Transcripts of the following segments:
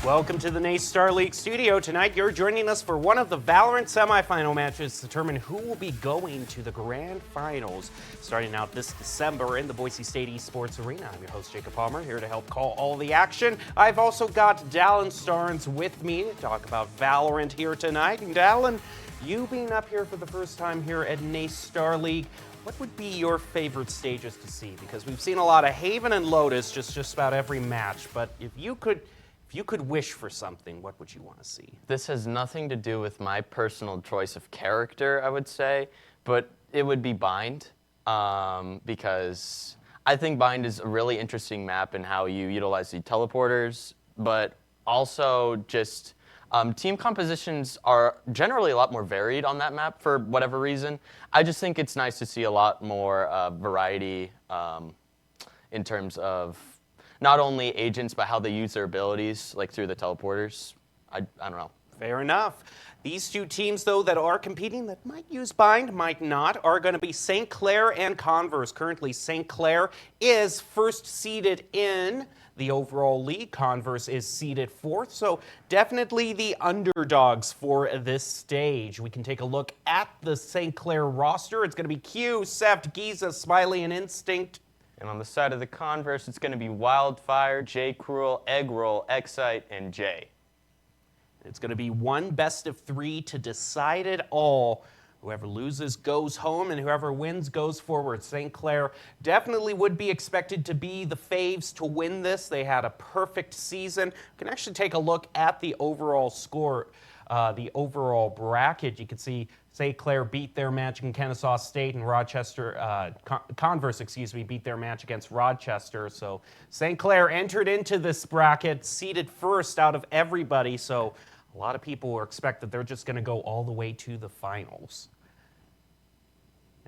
Welcome to the NACE Star League studio. Tonight, you're joining us for one of the Valorant semifinal matches to determine who will be going to the grand finals starting out this December in the Boise State Esports Arena. I'm your host, Jacob Palmer, here to help call all the action. I've also got Dallin Starnes with me to talk about Valorant here tonight. And Dallin, you being up here for the first time here at NACE Star League, what would be your favorite stages to see? Because we've seen a lot of Haven and Lotus just about every match, but if you could wish for something, what would you want to see? This has nothing to do with my personal choice of character, I would say, but it would be Bind, because I think Bind is a really interesting map in how you utilize the teleporters, but also just team compositions are generally a lot more varied on that map for whatever reason. I just think it's nice to see a lot more variety in terms of not only agents, but how they use their abilities, like through the teleporters. I don't know. Fair enough. These two teams, though, that are competing, that might use Bind, might not, are going to be St. Clair and Converse. Currently, St. Clair is first seeded in the overall league. Converse is seeded fourth, so definitely the underdogs for this stage. We can take a look at the St. Clair roster. It's going to be Q, Seft, Giza, Smiley, and Instinct. And on the side of the Converse, it's going to be Wildfire, J. Cruel, Eggroll, Excite, and Jay. It's going to be one best of three to decide it all. Whoever loses goes home, and whoever wins goes forward. St. Clair definitely would be expected to be the faves to win this. They had a perfect season. You can actually take a look at the overall score, the overall bracket. You can see St. Clair beat their match in Kennesaw State, and Rochester, Converse, beat their match against Rochester. So St. Clair entered into this bracket, seeded first out of everybody. So a lot of people will expect that they're just going to go all the way to the finals.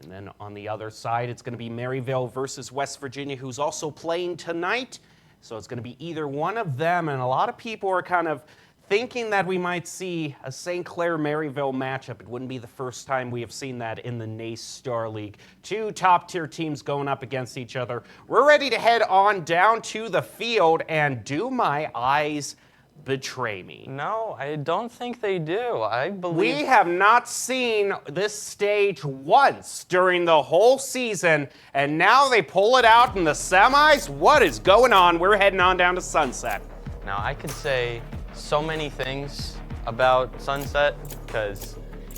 And then on the other side, it's going to be Maryville versus West Virginia, who's also playing tonight. So it's going to be either one of them, and a lot of people are kind of thinking that we might see a St. Clair-Maryville matchup. It wouldn't be the first time we have seen that in the NACE Star League. Two top-tier teams going up against each other. We're ready to head on down to the field, and do my eyes betray me? No, I don't think they do. I believe we have not seen this stage once during the whole season, and now they pull it out in the semis? What is going on? We're heading on down to Sunset. Now, I could say so many things about Sunset because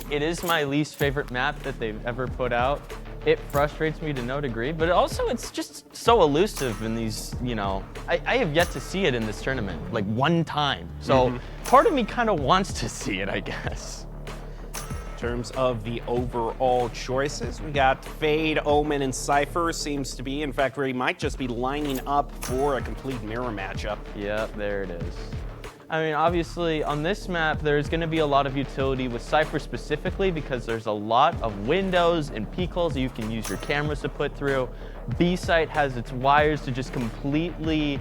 it is my least favorite map that they've ever put out. It frustrates me to no degree, but also it's just so elusive in these, I have yet to see it in this tournament, like one time. So part of me kind of wants to see it, I guess. In terms of the overall choices, we got Fade, Omen, and Cypher seems to be. In fact, we might just be lining up for a complete mirror matchup. Yep, there it is. I mean, obviously, on this map, there's going to be a lot of utility with Cypher specifically because there's a lot of windows and peek holes you can use your cameras to put through. B-site has its wires to just completely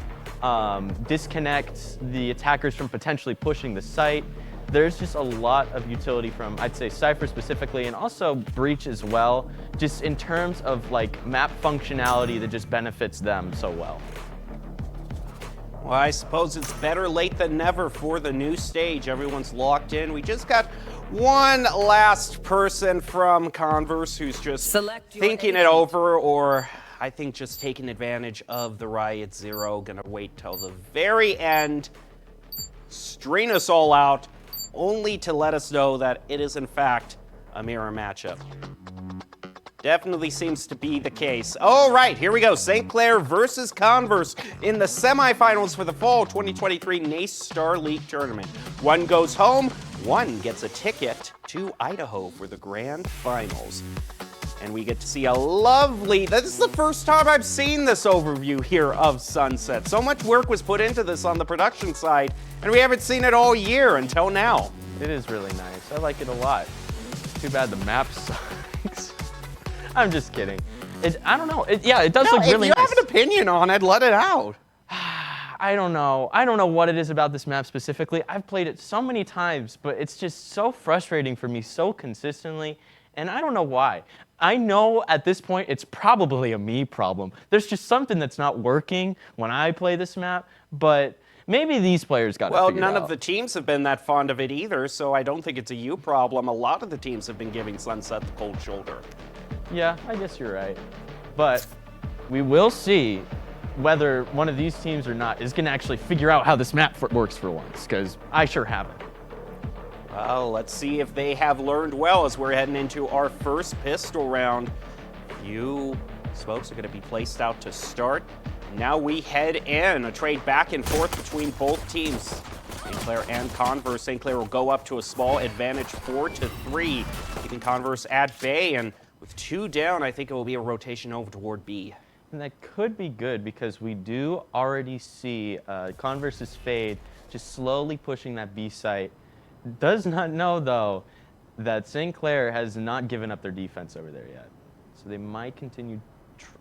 disconnect the attackers from potentially pushing the site. There's just a lot of utility from, I'd say, Cypher specifically, and also Breach as well, just in terms of like map functionality that just benefits them so well. Well, I suppose it's better late than never for the new stage. Everyone's locked in. We just got one last person from Converse who's just thinking it over, or I think just taking advantage of the Riot Zero. Gonna wait till the very end, string us all out, only to let us know that it is in fact a mirror matchup. Definitely seems to be the case. All right, here we go. St. Clair versus Converse in the semifinals for the fall 2023 NACE Star League tournament. One goes home, one gets a ticket to Idaho for the grand finals. And we get to see a lovely, this is the first time I've seen this overview here of Sunset. So much work was put into this on the production side, and we haven't seen it all year until now. It is really nice. I like it a lot. Too bad the map sucks. I'm just kidding. I don't know. It does look really nice. If you have an opinion on it, let it out. I don't know. I don't know what it is about this map specifically. I've played it so many times, but it's just so frustrating for me so consistently, and I don't know why. I know at this point it's probably a me problem. There's just something that's not working when I play this map, but maybe these players got it figured out. Well, none of the teams have been that fond of it either, so I don't think it's a you problem. A lot of the teams have been giving Sunset the cold shoulder. Yeah, I guess you're right. But we will see whether one of these teams or not is going to actually figure out how this map works for once, because I sure haven't. Well, let's see if they have learned well as we're heading into our first pistol round. You folks are going to be placed out to start. Now we head in, a trade back and forth between both teams. St. Clair and Converse. St. Clair will go up to a small advantage 4-3, keeping Converse at bay, and with 2 down, I think it will be a rotation over toward B. And that could be good because we do already see Converse's Fade just slowly pushing that B site. Does not know, though, that St. Clair has not given up their defense over there yet. So they might continue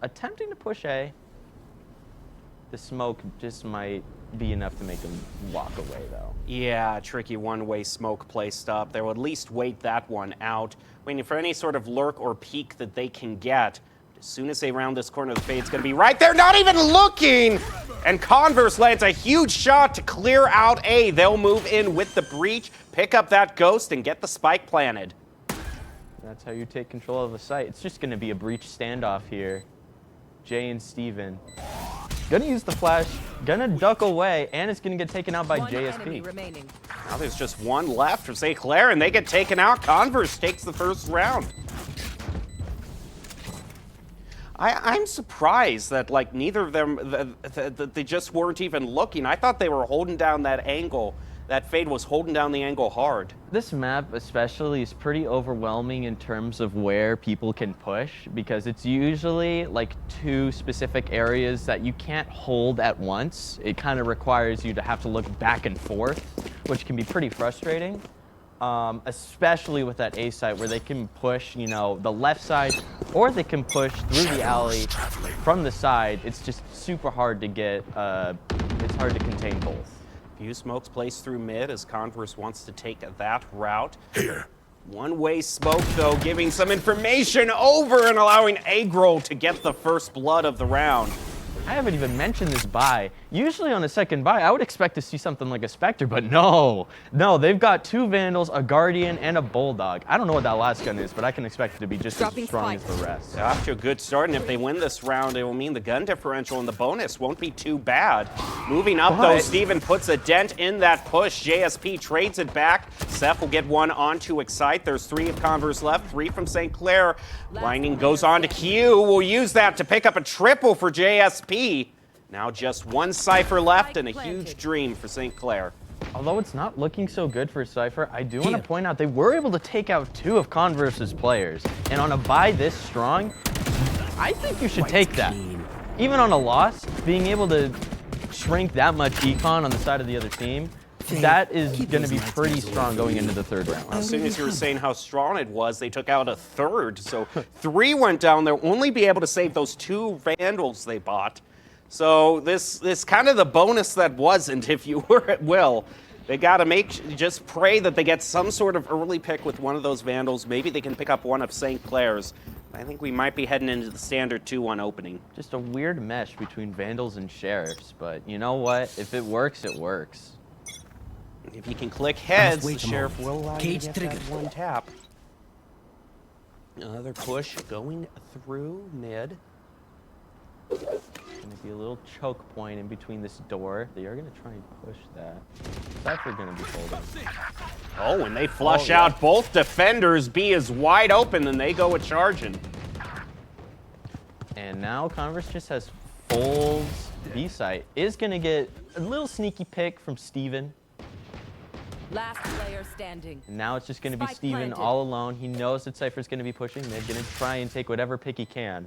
attempting to push A. The smoke just might be enough to make them walk away, though. Yeah, tricky one-way smoke play stop. They will at least wait that one out, waiting for any sort of lurk or peek that they can get. As soon as they round this corner, the Fade's going to be right there, not even looking! And Converse lands a huge shot to clear out A. They'll move in with the breach, pick up that ghost, and get the spike planted. That's how you take control of a site. It's just going to be a breach standoff here. Jay and Steven. Gonna use the flash, gonna duck away, and it's gonna get taken out by JSP. Now there's just one left for St. Clair, and they get taken out. Converse takes the first round. I'm surprised that like neither of them, they just weren't even looking. I thought they were holding down that angle. That Fade was holding down the angle hard. This map especially is pretty overwhelming in terms of where people can push, because it's usually like two specific areas that you can't hold at once. It kind of requires you to have to look back and forth, which can be pretty frustrating. Especially with that A site where they can push, you know, the left side, or they can push through the alley from the side. It's just super hard to get, it's hard to contain both. Few smokes placed through mid as Converse wants to take that route. Here. One-way smoke, though, giving some information over and allowing Agro to get the first blood of the round. I haven't even mentioned this buy. Usually on a second buy, I would expect to see something like a Spectre, but no. No, they've got two Vandals, a Guardian, and a Bulldog. I don't know what that last gun is, but I can expect it to be just as strong as the rest. They're off to a good start, and if they win this round, it will mean the gun differential and the bonus won't be too bad. Moving up, though, Steven puts a dent in that push. JSP trades it back. Seth will get one onto Excite. There's 3 of Converse left, 3 from St. Clair. Lightning goes on to Q. We'll use that to pick up a triple for JSP. Now just one Cypher left and a huge dream for St. Clair. Although it's not looking so good for Cypher, I do want to point out they were able to take out 2 of Converse's players. And on a buy this strong, I think you should take that. Even on a loss, being able to shrink that much econ on the side of the other team, that is going to be pretty strong going into the third round. As soon as you were saying how strong it was, they took out a third. So 3 went down. They'll only be able to save those 2 Vandals they bought. So this kind of the bonus that wasn't, if you will. They got to just pray that they get some sort of early pick with one of those Vandals. Maybe they can pick up one of St. Clair's. I think we might be heading into the standard 2-1 opening. Just a weird mesh between Vandals and Sheriffs, but you know what? If it works, it works. If you can click heads, the Sheriff will allow you to get that one tap. Another push going through mid. Going to be a little choke point in between this door. They are going to try and push that. Cypher going to be holding. Oh, and they flush out both defenders. B is wide open, and they go a charging. And now Converse just has full B site. Is going to get a little sneaky pick from Steven. Last player standing. And now it's just going to be Steven all alone. He knows that Cypher's going to be pushing. They're going to try and take whatever pick he can.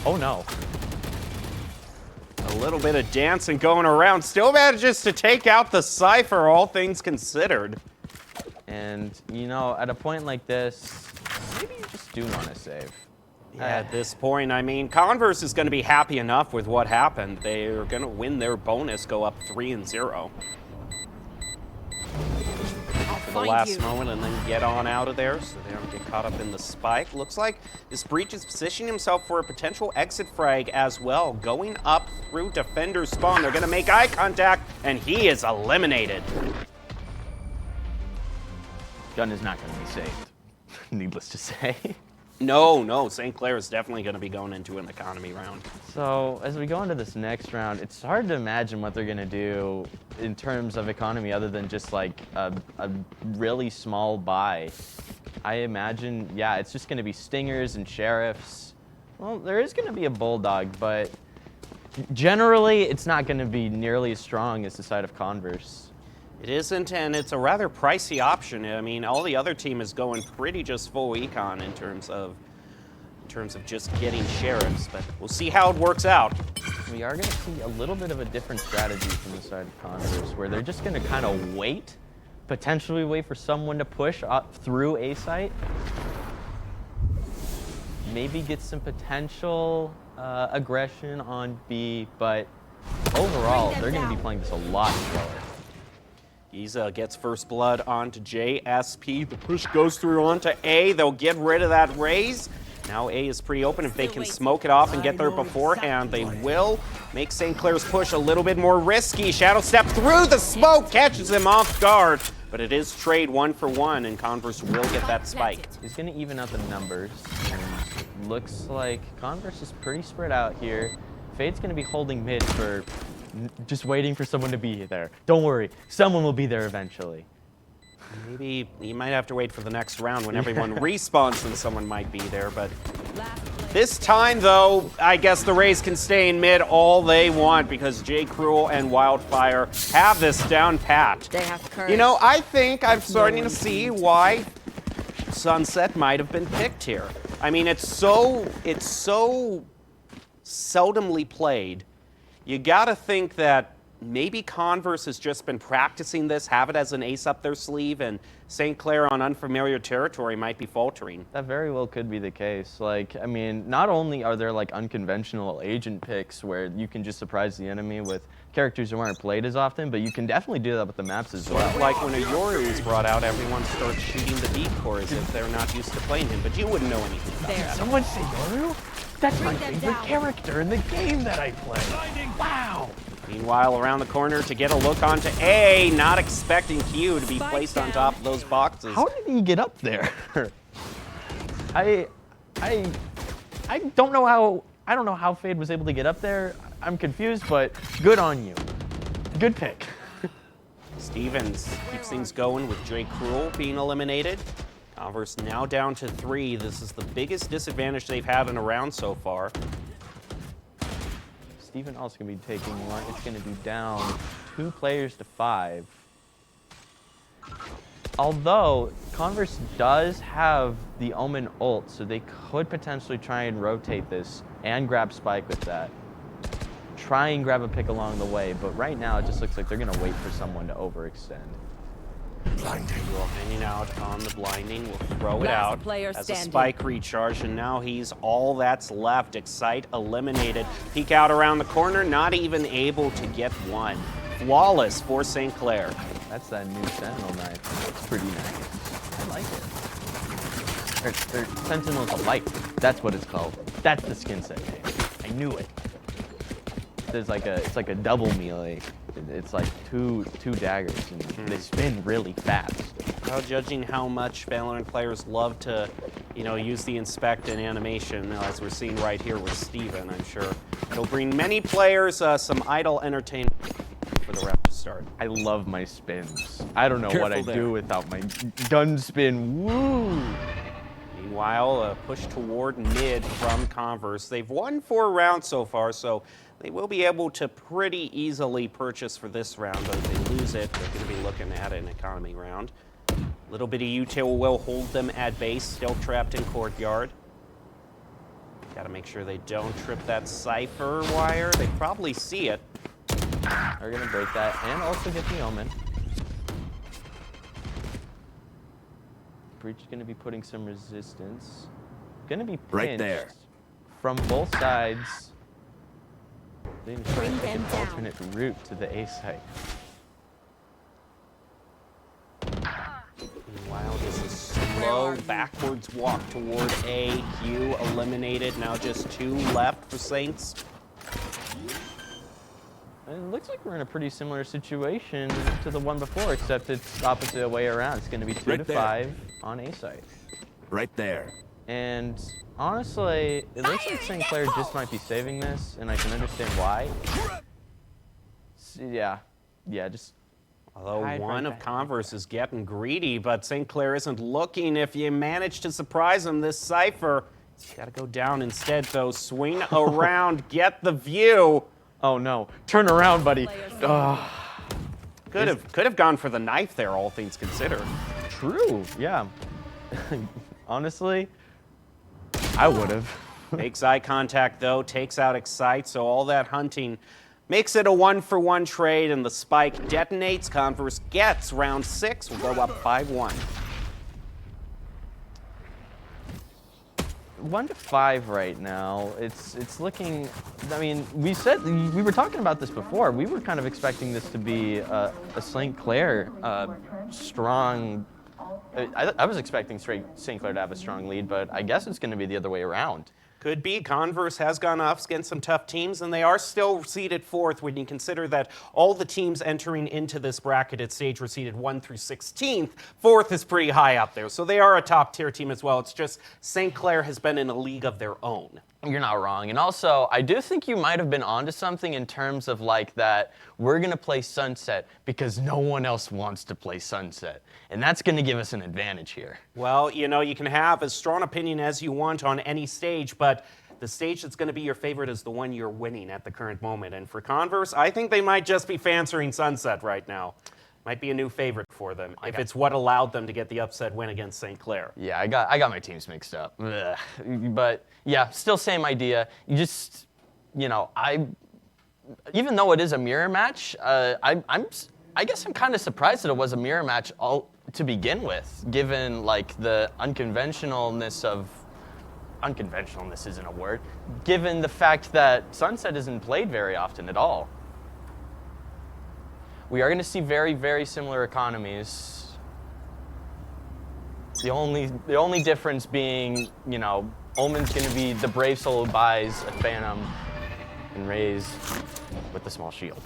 Oh no. A little bit of dancing going around. Still manages to take out the Cypher, all things considered. And, you know, at a point like this, maybe you just do want to save. Yeah, at this point, I mean, Converse is going to be happy enough with what happened. They're going to win their bonus, go up 3-0. For the last moment and then get on out of there so they don't get caught up in the spike. Looks like this Breach is positioning himself for a potential exit frag as well. Going up through defender spawn. They're going to make eye contact, and he is eliminated. Gun is not going to be saved, needless to say. No, St. Clair is definitely going to be going into an economy round. So as we go into this next round, it's hard to imagine what they're going to do in terms of economy other than just like a really small buy. I imagine, yeah, it's just going to be Stingers and Sheriffs. Well, there is going to be a Bulldog, but generally it's not going to be nearly as strong as the side of Converse. It isn't, and it's a rather pricey option. I mean, all the other team is going pretty just full econ in terms of just getting Sheriffs, but we'll see how it works out. We are going to see a little bit of a different strategy from the side of Converse, where they're just going to kind of wait, potentially wait for someone to push up through A site, maybe get some potential aggression on B, but overall, they're going to be playing this a lot slower. Giza gets first blood onto JSP. The push goes through onto A. They'll get rid of that raise. Now A is pretty open. If they can smoke it off and get there beforehand, they will make St. Clair's push a little bit more risky. Shadow step through the smoke, catches him off guard. But it is trade 1-for-1, and Converse will get that spike. He's going to even out the numbers. And looks like Converse is pretty spread out here. Fade's going to be holding mid for Just waiting for someone to be there. Don't worry, someone will be there eventually. Maybe you might have to wait for the next round when everyone respawns and someone might be there, but this time, though, I guess the Rays can stay in mid all they want because J. Cruel and Wildfire have this down pat. They have courage. You know, I think I'm starting to see why Sunset might have been picked here. I mean, it's so seldomly played. You gotta think that maybe Converse has just been practicing this, have it as an ace up their sleeve, and St. Clair on unfamiliar territory might be faltering. That very well could be the case. Like, I mean, not only are there like unconventional agent picks where you can just surprise the enemy with characters who aren't played as often, but you can definitely do that with the maps as well. Like when a Yoru is brought out, everyone starts shooting the decoy as if they're not used to playing him, but you wouldn't know anything about that. Someone say Yoru? That's my favorite character in the game that I play. Wow. Meanwhile, around the corner to get a look onto A, not expecting Q to be placed on top of those boxes. How did he get up there? I don't know how Fade was able to get up there. I'm confused, but good on you. Good pick. Stevens keeps things going with J. Cruel being eliminated. Converse now down to 3. This is the biggest disadvantage they've had in a round so far. Steven also going to be taking one. It's going to be down 2 players to 5. Although, Converse does have the Omen ult, so they could potentially try and rotate this and grab Spike with that. Try and grab a pick along the way, but right now it just looks like they're going to wait for someone to overextend. Blinding. Well, hanging out on the blinding. We'll throw it Last out player as a standing. Spike recharge, and now he's all that's left. Excite eliminated. Peek out around the corner, not even able to get one. Flawless for St. Clair. That's that new Sentinel knife. It's pretty nice. I like it. Or Sentinels of Light. That's what it's called. That's the skin set name. I knew it. It's like a double melee. It's like two daggers, and they spin really fast. Well, judging how much Valorant players love to, use the inspect and animation, as we're seeing right here with Steven, I'm sure it'll bring many players some idle entertainment for the rep to start. I love my spins. I don't know Careful what I'd there. do without my gun spin. Woo! Meanwhile, a push toward mid from Converse. They've won 4 rounds so far, so they will be able to pretty easily purchase for this round, but if they lose it, they're going to be looking at an economy round. A little bit of util will hold them at base, still trapped in courtyard. Got to make sure they don't trip that Cypher wire. They probably see it. They're going to break that and also get the Omen. Breach is going to be putting some resistance. Going to be pinched Right there. from both sides. They need to try Bring and take them an down. alternate route to the A site. Meanwhile, just a slow backwards walk toward A. Q eliminated. Now just 2 left for Saints. And it looks like we're in a pretty similar situation to the one before, except it's the opposite way around. It's going to be 2 Right to there. 5 on A site. Right there. And honestly, it looks like St. Clair just might be saving this, and I can understand why. Yeah, just Although hide one right of back. Converse is getting greedy, but St. Clair isn't looking. If you manage to surprise him, this Cypher, he's got to go down instead, though. Swing around, get the view. Oh no, turn around, buddy. Could have gone for the knife there, all things considered. True, yeah. Honestly, I would have. Makes eye contact, though, takes out Excite, so all that hunting makes it a 1-for-1 trade, and the spike detonates. Converse gets round 6. We'll go up 5-1. 1 to 5 right now. It's looking. I mean, we were talking about this before. We were kind of expecting this to be a St. Clair strong. I was expecting St. Clair to have a strong lead, but I guess it's going to be the other way around. Could be. Converse has gone up against some tough teams, and they are still seeded 4th when you consider that all the teams entering into this bracketed stage were seeded 1 through 16th. 4th is pretty high up there, so they are a top-tier team as well. It's just St. Clair has been in a league of their own. You're not wrong. And also, I do think you might have been onto something in terms of like that we're going to play Sunset because no one else wants to play Sunset. And that's going to give us an advantage here. Well, you know, you can have as strong opinion as you want on any stage, but the stage that's going to be your favorite is the one you're winning at the current moment. And for Converse, I think they might just be fanciering Sunset right now. Might be a new favorite for them if it's what allowed them to get the upset win against St. Clair. Yeah, I got my teams mixed up. Ugh. But yeah, still same idea. You just, you know, even though it is a mirror match, I guess I'm kind of surprised that it was a mirror match to begin with, given like the unconventionalness isn't a word, given the fact that Sunset isn't played very often at all. We are going to see very, very similar economies. The only difference being, you know, Omen's going to be the brave soul who buys a Phantom and Raze with the small shield.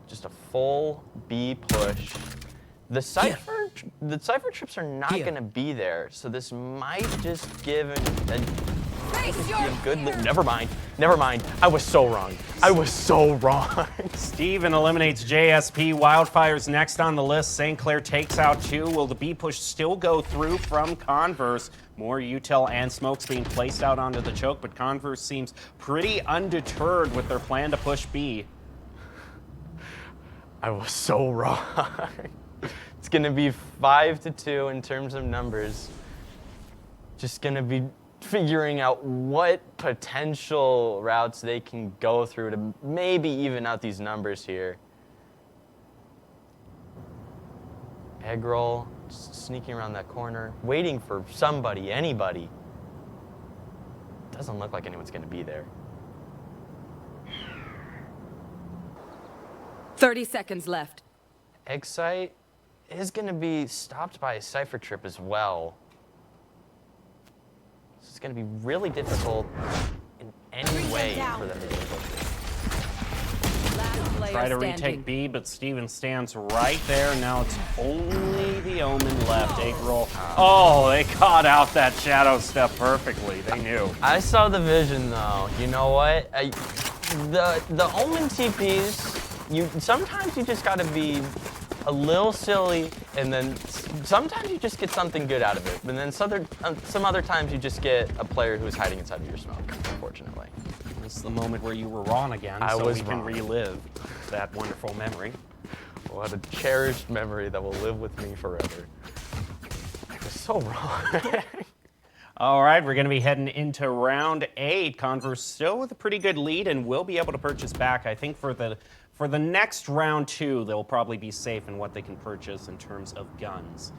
Just a full B push. The Cypher trips are not going to be there, so this might just give a good loop. Never mind. I was so wrong. Steven eliminates JSP. Wildfire's next on the list. St. Clair takes out 2. Will the B push still go through from Converse? More util and smokes being placed out onto the choke, but Converse seems pretty undeterred with their plan to push B. I was so wrong. It's going to be 5-2 in terms of numbers. Just going to be figuring out what potential routes they can go through to maybe even out these numbers here. Egg roll, sneaking around that corner, waiting for somebody, anybody. Doesn't look like anyone's going to be there. 30 seconds left. Egg site is going to be stopped by a Cypher trip as well. It's going to be really difficult in any way for them to do it. Try to retake B, but Steven stands right there. Now it's only the Omen left. Egg roll. Oh, they caught out that shadow step perfectly. They knew. I saw the vision though. You know what? The Omen TPs, sometimes you just got to be a little silly, and then sometimes you just get something good out of it. And then some other times you just get a player who's hiding inside of your smoke, unfortunately. This is the moment where you were wrong again, so we can relive that wonderful memory. What a cherished memory that will live with me forever. I was so wrong. All right, we're going to be heading into round 8. Converse still with a pretty good lead and will be able to purchase back. I think for the next round 2, they'll probably be safe in what they can purchase in terms of guns.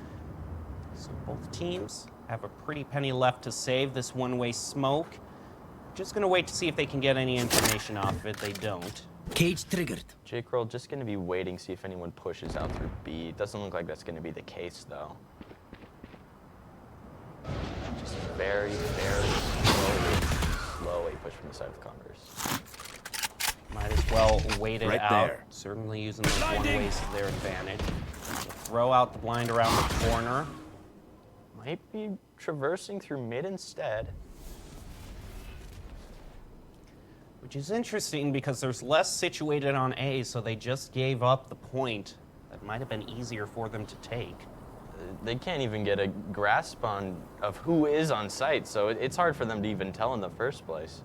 So both teams have a pretty penny left to save this one-way smoke. Just going to wait to see if they can get any information off of it. They don't. Cage triggered. Jake Roll just going to be waiting, see if anyone pushes out through B. Doesn't look like that's going to be the case, though. Just very, very slow A push from the side of Converse. Might as well wait it Right out. there. Certainly using those one-ways to their advantage. Throw out the blind around the corner. Might be traversing through mid instead. Which is interesting because there's less situated on A, so they just gave up the point that might have been easier for them to take. They can't even get a grasp of who is on site, so it's hard for them to even tell in the first place.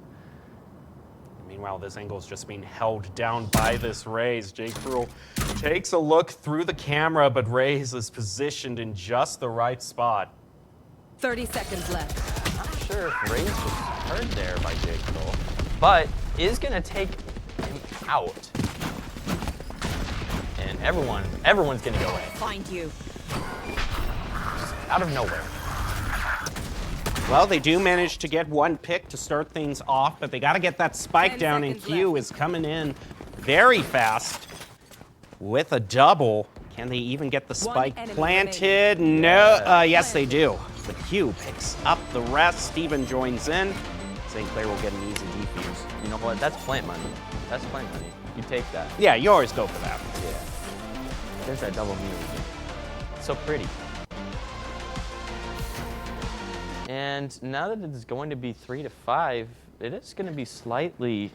Meanwhile, this angle is just being held down by this Raze. Jake Cruel takes a look through the camera, but Raze is positioned in just the right spot. 30 seconds left. I'm not sure if Raze was heard there by Jake Cruel, but is going to take him out. And everyone's going to go away. Find you. Just out of nowhere. Well, they do manage to get one pick to start things off, but they got to get that spike 10 down, and seconds Q left. is coming in very fast with a double. Can they even get the spike enemy planted? No. Yes, they do. But Q picks up the rest. Steven joins in. St. Clair will get an easy defuse. You know what? That's plant money. That's plant money. You take that. Yeah, you always go for that. Yeah. There's that double move. It's so pretty. And now that it's going to be 3 to 5, it is going to be slightly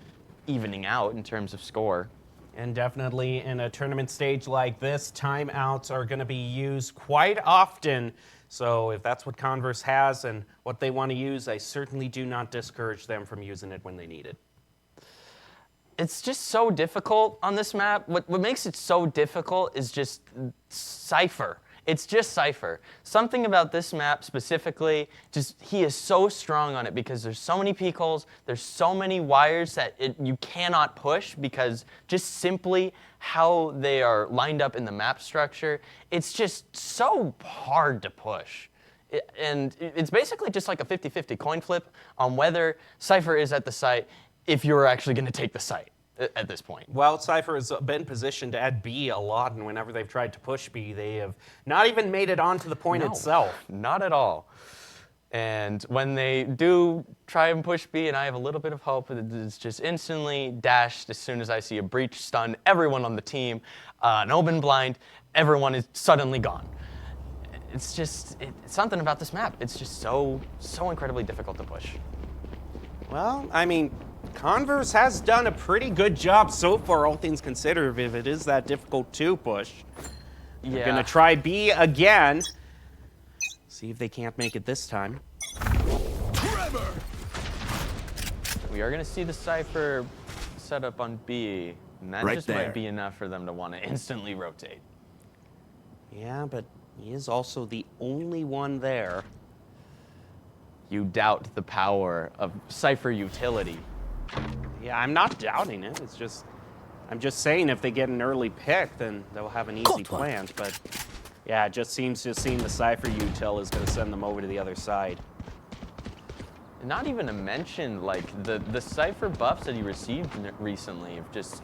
evening out in terms of score. And definitely in a tournament stage like this, timeouts are going to be used quite often. So if that's what Converse has and what they want to use, I certainly do not discourage them from using it when they need it. It's just so difficult on this map. What makes it so difficult is just Cypher. It's just Cypher. Something about this map specifically, just he is so strong on it because there's so many peek holes, there's so many wires that you cannot push because just simply how they are lined up in the map structure, it's just so hard to push. And it's basically just like a 50-50 coin flip on whether Cypher is at the site if you're actually going to take the site at this point. Well, Cypher has been positioned at B a lot, and whenever they've tried to push B, they have not even made it onto the point itself. Not at all. And when they do try and push B, and I have a little bit of hope, it's just instantly dashed as soon as I see a breach stun everyone on the team, an open blind, everyone is suddenly gone. It's just, it's something about this map. It's just so incredibly difficult to push. Well, I mean, Converse has done a pretty good job so far, all things considered, if it is that difficult to push. They're going to try B again. See if they can't make it this time. We are going to see the Cypher set up on B, and that just might be enough for them to want to instantly rotate. Yeah, but he is also the only one there. You doubt the power of Cypher utility. Yeah, I'm not doubting it. It's just, I'm just saying if they get an early pick, then they'll have an easy plant. But yeah, it just seems the Cypher util is going to send them over to the other side. Not even to mention, like, the Cypher buffs that he received recently have just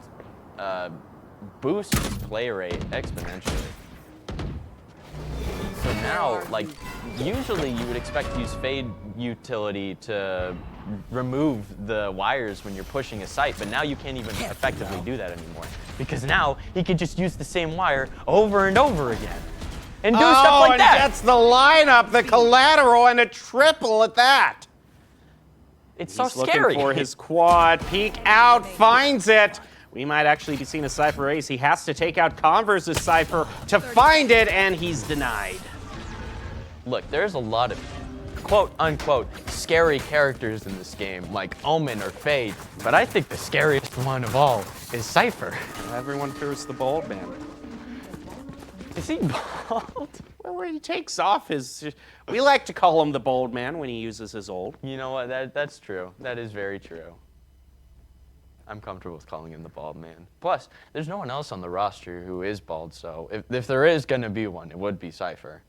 boost his play rate exponentially. So now, like, usually you would expect to use Fade utility to remove the wires when you're pushing a site, but now you can't even effectively do that anymore. Because now he can just use the same wire over and over again and do stuff like that. Oh, and gets the lineup, the collateral, and a triple at that. It's so He's scary. looking for his quad, peek out, finds it. We might actually be seeing a Cypher ace. He has to take out Converse's Cypher to find it, and he's denied. Look, there's a lot of quote-unquote scary characters in this game, like Omen or Fade, but I think the scariest one of all is Cypher. Everyone fears the bald man. Is he bald? Well, when he takes off his... We like to call him the bald man when he uses his ult. You know what, that's true. That is very true. I'm comfortable with calling him the bald man. Plus, there's no one else on the roster who is bald, so if there is going to be one, it would be Cypher.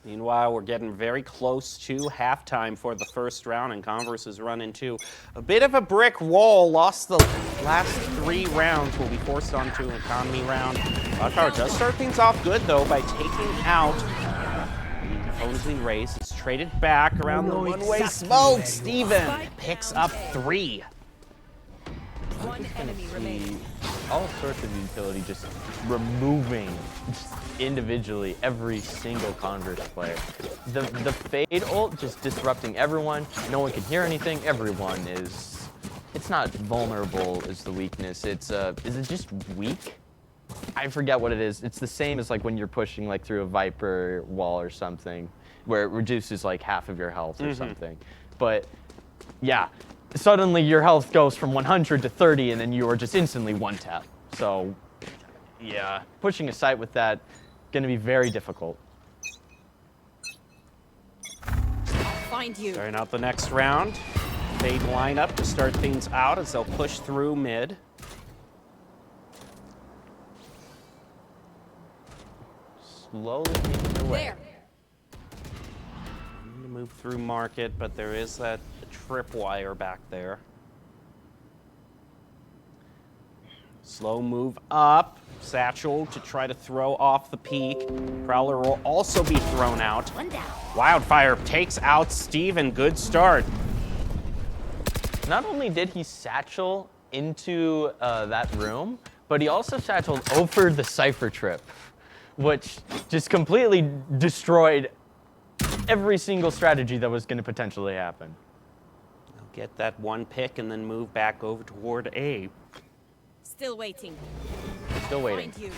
Meanwhile, we're getting very close to halftime for the first round, and Converse has run into a bit of a brick wall. Lost the last 3 rounds. Will be forced onto an economy round. Cloudpower does start things off good, though, by taking out the opposing race. It's traded back around the one-way smoke. Steven picks up 3. One enemy remaining. All sorts of utility just removing individually every single Converse player. The Fade ult just disrupting everyone. No one can hear anything. Everyone is... It's not vulnerable is the weakness. It's is it just weak? I forget what it is. It's the same as like when you're pushing like through a Viper wall or something, where it reduces like half of your health or something. But yeah, suddenly your health goes from 100 to 30, and then you are just instantly one tap. So yeah, pushing a site with that going to be very difficult. Find you. Starting out the next round. Fade lineup to start things out as they'll push through mid. Slowly making their way. There. Need to move through market, but there is that tripwire back there. Slow move up. Satchel to try to throw off the peak. Prowler will also be thrown out. One down. Wildfire takes out Steven. Good start. Not only did he satchel into that room, but he also satcheled over the Cypher trip, which just completely destroyed every single strategy that was going to potentially happen. They'll get that one pick and then move back over toward A. Still waiting. Still waiting. Find you.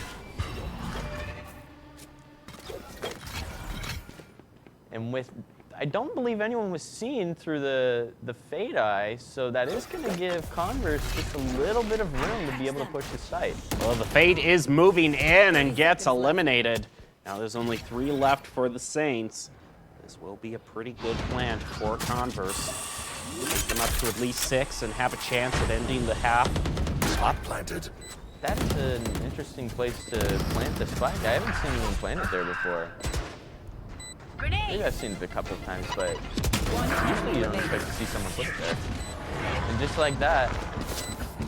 And with, I don't believe anyone was seen through the Fade Eye, so that is going to give Converse just a little bit of room to be able to push the site. Well, the Fade is moving in and gets eliminated. Now there's only 3 left for the Saints. This will be a pretty good plant for Converse. Take them up to at least 6 and have a chance at ending the half. Spot planted. That is an interesting place to plant the spike. I haven't seen anyone plant it there before. Maybe I've seen it a couple of times, but usually you don't expect to see someone put it there. And just like that,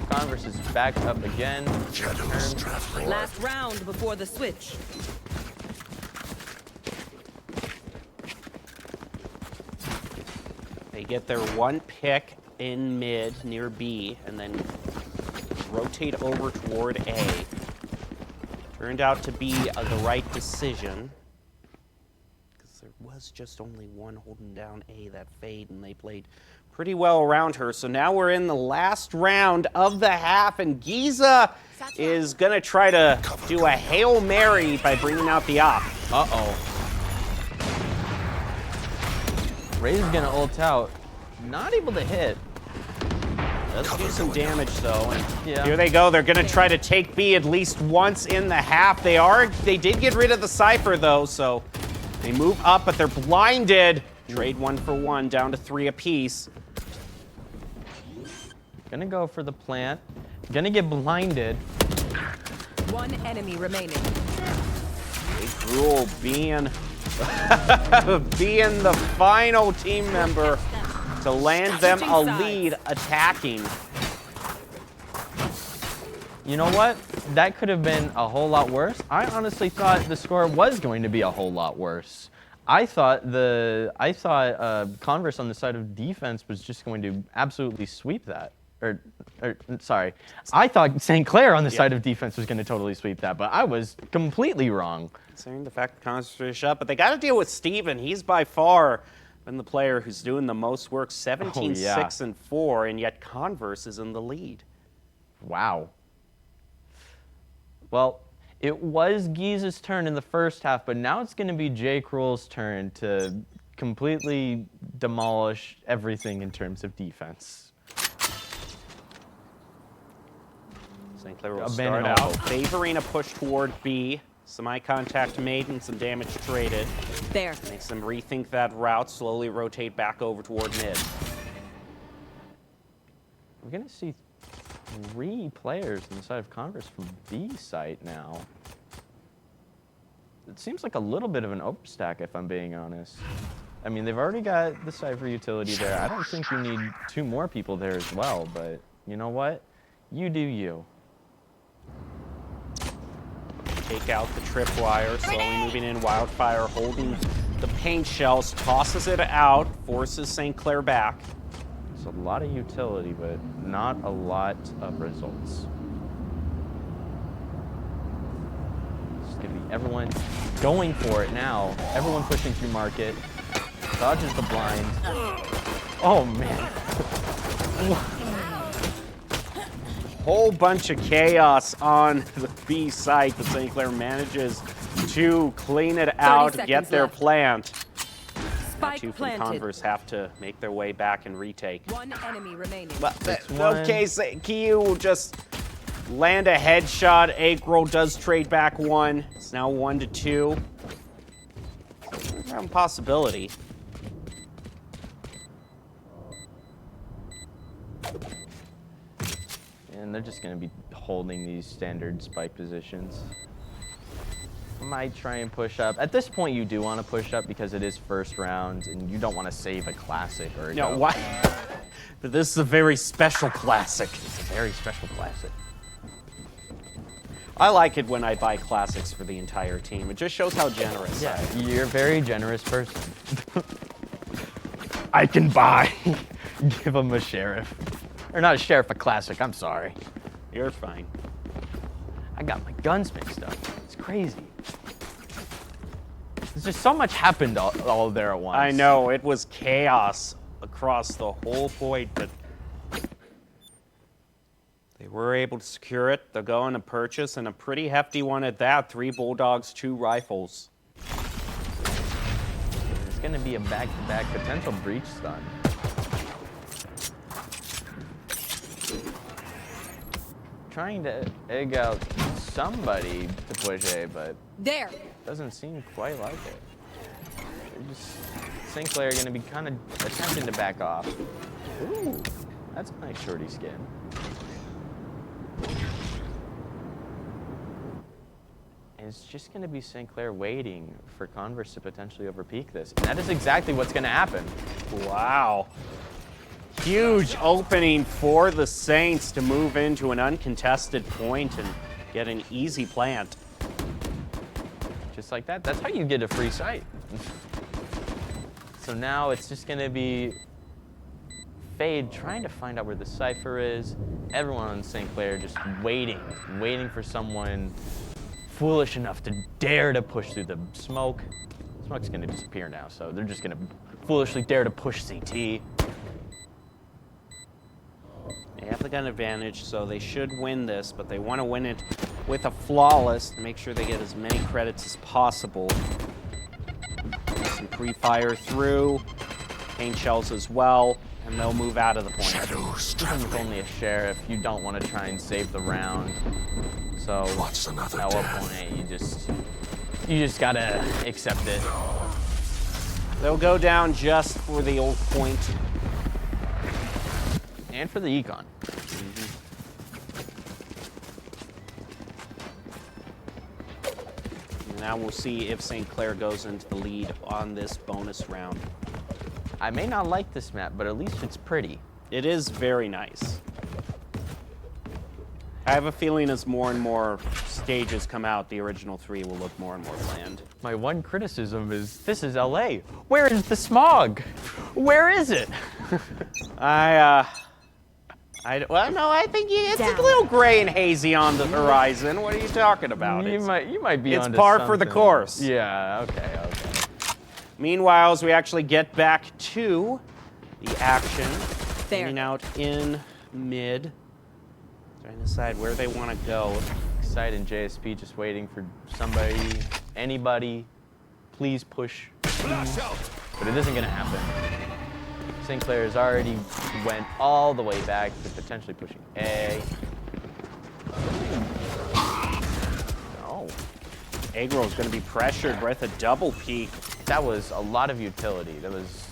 Converse is back up again. Shadows traveling. Last round before the switch. They get their 1 pick in mid near B and then rotate over toward A. Turned out to be the right decision. There was just only one holding down A, that Fade, and they played pretty well around her. So now we're in the last round of the half, and Giza is going to try to do a Hail Mary by bringing out the op. Uh-oh. Ray's going to ult out. Not able to hit. Let's do some damage, though. And Yeah. here they go. They're going to try to take B at least once in the half. They did get rid of the Cypher, though, so they move up, but they're blinded. Trade 1 for 1, down to 3 apiece. Gonna go for the plant. Gonna get blinded. 1 enemy remaining. Big Gruel being, being the final team member to land them a lead attacking. You know what? That could have been a whole lot worse. I honestly thought the score was going to be a whole lot worse. I thought Converse on the side of defense was just going to absolutely sweep that. Sorry. I thought St. Clair on the side of defense was going to totally sweep that, but I was completely wrong. Considering the fact that Converse finished up, but they got to deal with Steven. He's by far been the player who's doing the most work, 17, 6, and 4, and yet Converse is in the lead. Wow. Well, it was Giza's turn in the first half, but now it's going to be J. Cruel's turn to completely demolish everything in terms of defense. St. Clair will Abandon start all out hope. favoring a push toward B. Some eye contact made and some damage traded. There. Makes them rethink that route, slowly rotate back over toward mid. We're going to see 3 players on the side of Converse from B site now. It seems like a little bit of an overstack, if I'm being honest. I mean, they've already got the Cypher utility there. I don't think you need 2 more people there as well, but you know what? You do you. Take out the tripwire, slowly moving in. Wildfire holding the paint shells, tosses it out, forces St. Clair back. It's a lot of utility, but not a lot of results. It's gonna be everyone going for it now. Everyone pushing through market. Dodges the blind. Oh man. Whole bunch of chaos on the B site, but St. Clair manages to clean it out, get seconds their left. plant. Now Spike 2 from planted. Converse have to make their way back and retake. 1 enemy remaining. But, one. okay, so Kiyu will just land a headshot. Agrol does trade back 1. It's now 1 to 2. Round possibility. And they're just going to be holding these standard spike positions. Might try and push up. At this point, you do want to push up because it is first round, and you don't want to save a classic or a No, go. why? But this is a very special classic. It's a very special classic. I like it when I buy classics for the entire team. It just shows how generous I am. You're a very generous person. I can buy. Give him a sheriff. Or not a sheriff, a classic. I'm sorry. You're fine. I got my guns mixed up. It's crazy. There's just so much happened all there at once. I know, it was chaos across the whole point, but they were able to secure it. They're going to purchase, and a pretty hefty one at that. 3 Bulldogs, 2 rifles. It's going to be a back-to-back potential breach stun. Trying to egg out somebody to push A, but There. doesn't seem quite like it. Sinclair going to be kind of attempting to back off. Ooh, that's a nice shorty skin. And it's just going to be Sinclair waiting for Converse to potentially overpeak this. And that is exactly what's going to happen. Wow. Huge opening for the Saints to move into an uncontested point and get an easy plant. Just like that. That's how you get a free site. So now it's just going to be Fade trying to find out where the Cypher is. Everyone on St. Clair just waiting for someone foolish enough to dare to push through the smoke. Smoke's going to disappear now, so they're just going to foolishly dare to push CT. They have the gun advantage, so they should win this, but they want to win it with a flawless to make sure they get as many credits as possible. Some pre-fire through, paint shells as well, and they'll move out of the point. Shadows Even with traveling. only a sheriff, you don't want to try and save the round. So What's another at what death? point you just gotta accept it. They'll go down just for the old point. And for the econ. Now we'll see if St. Clair goes into the lead on this bonus round. I may not like this map, but at least it's pretty. It is very nice. I have a feeling as more and more stages come out, the original 3 will look more and more bland. My one criticism is, this is LA. Where is the smog? Where is it? Well, no, I think it's a little gray and hazy on the horizon. What are you talking about? You might be it's onto par for the something. course. Yeah, okay. Meanwhile, as we actually get back to the action, There. hanging out in mid, trying to decide where they want to go. Excite and JSP just waiting for somebody, anybody, please push. Please. But it isn't gonna happen. St. Clair's already went all the way back to potentially pushing A. No. Agro is going to be pressured with a double peek. That was a lot of utility. That was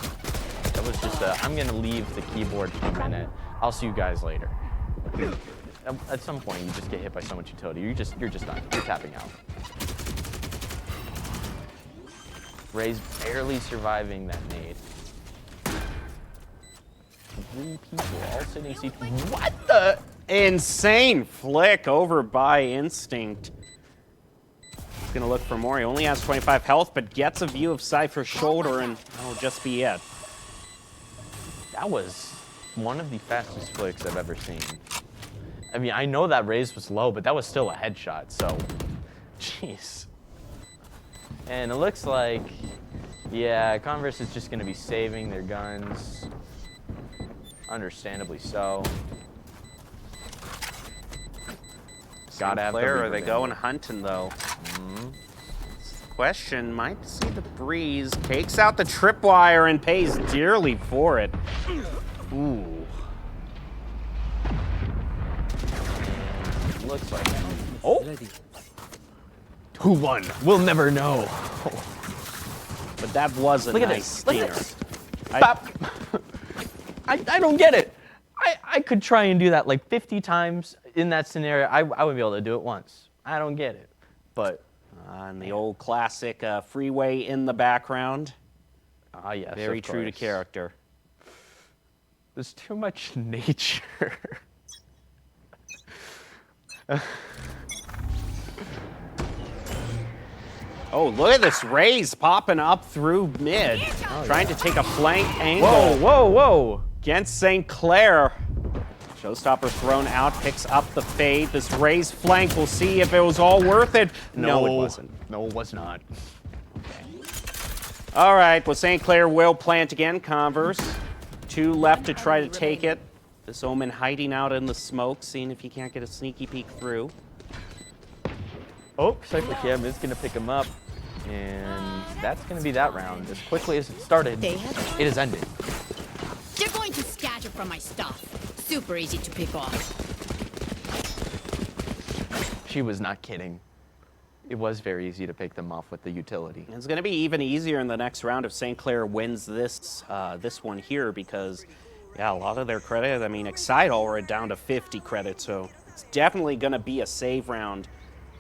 just a, I'm gonna leave the keyboard for a minute. I'll see you guys later. At some point, you just get hit by so much utility. You're just done. You're tapping out. Ray's barely surviving that nade. 3 people all sitting CT. What the? Insane flick over by Instinct. He's going to look for more. He only has 25 health, but gets a view of Cypher's shoulder, and that'll just be it. That was one of the fastest flicks I've ever seen. I mean, I know that raise was low, but that was still a headshot, so jeez. And it looks like, yeah, Converse is just going to be saving their guns. Understandably so. Gotta have the Claire, are Reaper they Bandit. going hunting, though? Question, might see the breeze, takes out the tripwire and pays dearly for it. Ooh. Looks like it. Oh! Who won? We'll never know. But that was a Look at nice this. Look at stinger. this. Bop. I don't get it. I could try and do that like 50 times in that scenario. I would be able to do it once. I don't get it. But, And the old classic freeway in the background. yes, Very of true to course. character. There's too much nature. Oh, look at this raise popping up through mid. Trying to take a flank angle Whoa, whoa, whoa. against St. Clair. Showstopper thrown out, picks up the fade. This raise flank, we'll see if it was all worth it. No, it wasn't. No, it was not. All right, well, St. Clair will plant again. Converse. 2 left to try to take it. This Omen hiding out in the smoke, seeing if he can't get a sneaky peek through. Oh, Cypher Cam is going to pick him up. And that's going to be that round. As quickly as it started, it has ended. They're going to scatter from my stuff. Super easy to pick off. She was not kidding. It was very easy to pick them off with the utility. It's going to be even easier in the next round if St. Clair wins this one here because, yeah, a lot of their credit, I mean, Excitol are down to 50 credits, so it's definitely going to be a save round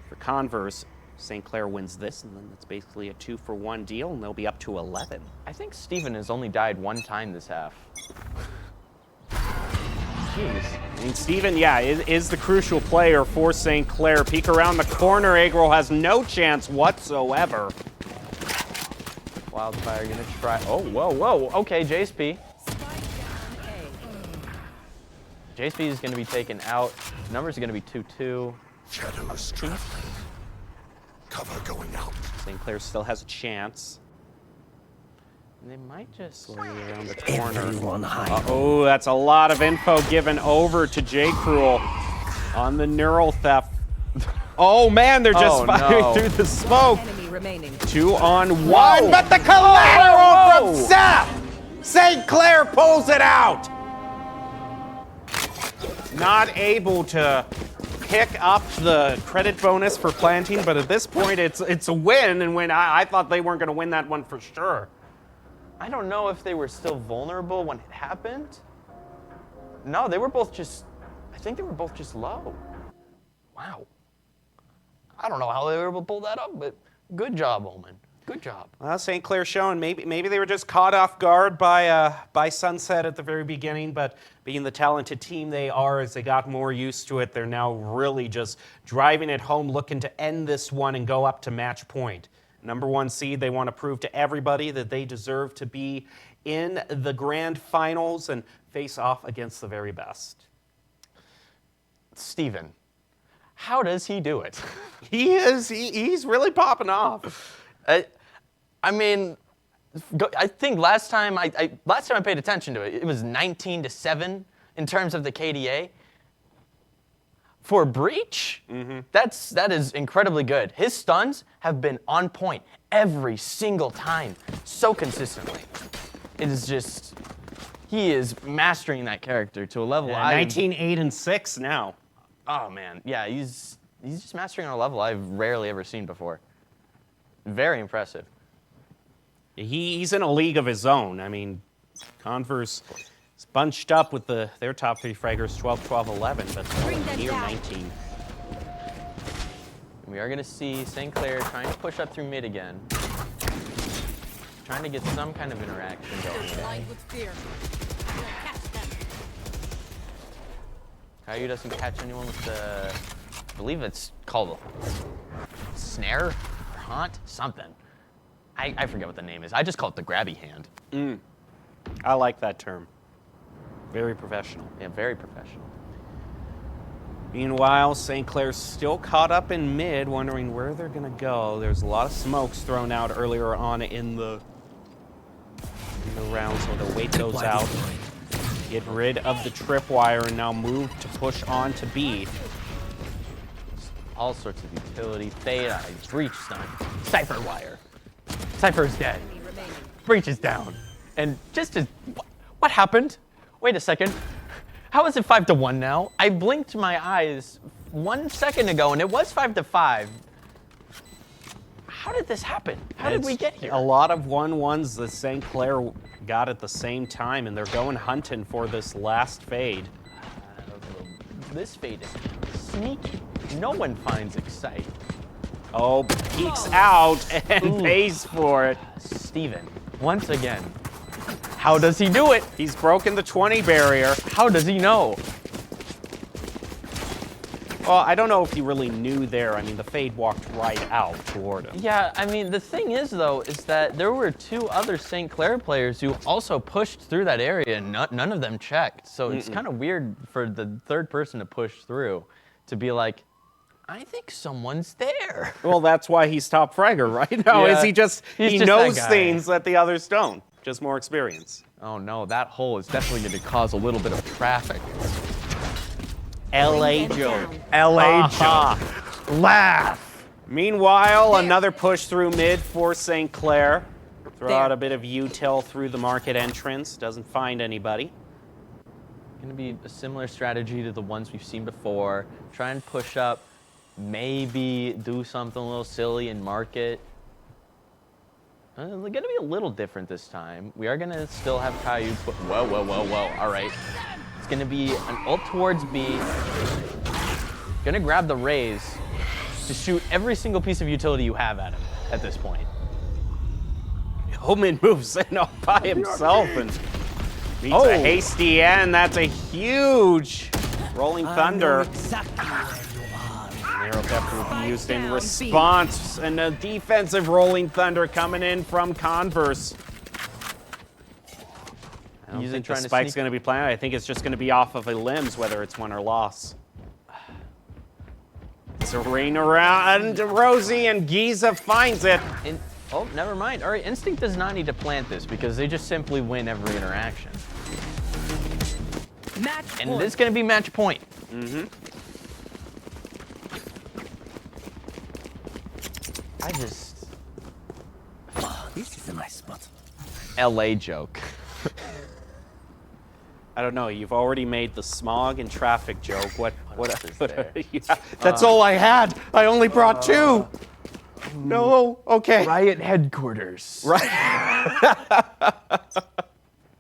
for Converse. St. Clair wins this, and then it's basically a 2-for-1 deal, and they'll be up to 11. I think Steven has only died 1 time this half. Jeez. I mean, Steven, yeah, is the crucial player for St. Clair. Peek around the corner. Eggroll has no chance whatsoever. Wildfire gonna try. Oh, whoa, whoa. Okay, JSP. JSP is gonna be taken out. Numbers are gonna be 2-2. Shadows traveling. Cover going out. St. Clair still has a chance. They might just. Slowly around the corner. Everyone hide. Oh, that's a lot of info given over to J. Cruel on the neural theft. Oh man, they're just firing through the smoke. Enemy remaining. 2 on 1, but the collateral from Seth! St. Clair pulls it out! Not able to pick up the credit bonus for planting, but at this point it's a win, and when I thought they weren't going to win that one for sure. I don't know if they were still vulnerable when it happened. No, they were both just. I think they were both just low. Wow. I don't know how they were able to pull that up, but good job, Omen. Good job. Well, St. Clair showing maybe they were just caught off guard by Sunset at the very beginning, but being the talented team they are, as they got more used to it, they're now really just driving it home, looking to end this one and go up to match point. Number 1 seed, they want to prove to everybody that they deserve to be in the grand finals and face off against the very best. Steven, how does he do it? He's really popping off. I mean, I think last time I paid attention to it, it was 19-7 in terms of the KDA. For Breach, that is incredibly good. His stuns have been on point every single time, so consistently. It is just, he is mastering that character to a level. 19, 8, and 6 now. Oh man, yeah, he's just mastering on a level I've rarely ever seen before. Very impressive. He's in a league of his own. I mean, Converse is bunched up with their top 3 fraggers, 12, 12, 11, but near 19. We are going to see St. Clair trying to push up through mid again. Trying to get some kind of interaction going. Caillou doesn't catch anyone with the, I believe it's called snare or haunt, something. I forget what the name is. I just call it the grabby hand. I like that term. Very professional. Yeah, very professional. Meanwhile, St. Clair's still caught up in mid, wondering where they're going to go. There's a lot of smokes thrown out earlier on in the round, so they'll wait those out. Get rid of the tripwire and now move to push on to B. All sorts of utility. Fade, Breach stun. Cypher wire. Cypher's dead. Breach is down. And just as, what happened? Wait a second. How is it 5-1 now? I blinked my eyes 1 second ago and it was 5-5. How did this happen? How did we get here? A lot of 1-1s that St. Clair got at the same time, and they're going hunting for this last fade. This fade is sneaky. No one finds Excite. Oh, peeks out and pays for it. Steven, once again, how does he do it? He's broken the 20 barrier. How does he know? Well, I don't know if he really knew there. I mean, the fade walked right out toward him. Yeah, I mean, the thing is, though, is that there were 2 other St. Clair players who also pushed through that area, and none of them checked. So it's kind of weird for the third person to push through, to be like, I think someone's there. Well, that's why he's top fragger, right? No, Yeah, is he just, he's he just knows that guy. things that the others don't. Just more experience. Oh no, that hole is definitely going to cause a little bit of traffic. LA Bring them joke. down. LA Aha. Laugh. Meanwhile, another push through mid for St. Clair. Throw There. out a bit of util through the market entrance. Doesn't find anybody. Going to be a similar strategy to the ones we've seen before. Try and push up, maybe do something a little silly and market. They're going to be a little different this time. We are going to still have Caillou put. Whoa, whoa, whoa, whoa. All right. It's going to be an ult towards B. Going to grab the raise to shoot every single piece of utility you have at him at this point. Omen moves in all by himself and meets a hasty end. That's a huge Rolling Thunder. Arrow Theft will be used in response, and a defensive Rolling Thunder coming in from Converse. I don't think the spike's going to be planted. I think it's just going to be off of a limbs, whether it's win or loss. It's a rain around Rosie, and Giza finds it. Oh, never mind. All right, Instinct does not need to plant this because they just simply win every interaction. Match And point. it's going to be match point. Mm-hmm. I just... This is a nice spot. LA joke. I don't know. You've already made the smog and traffic joke. What else is there? Yeah, that's all I had. I only brought two. No. Okay. Riot headquarters. Right.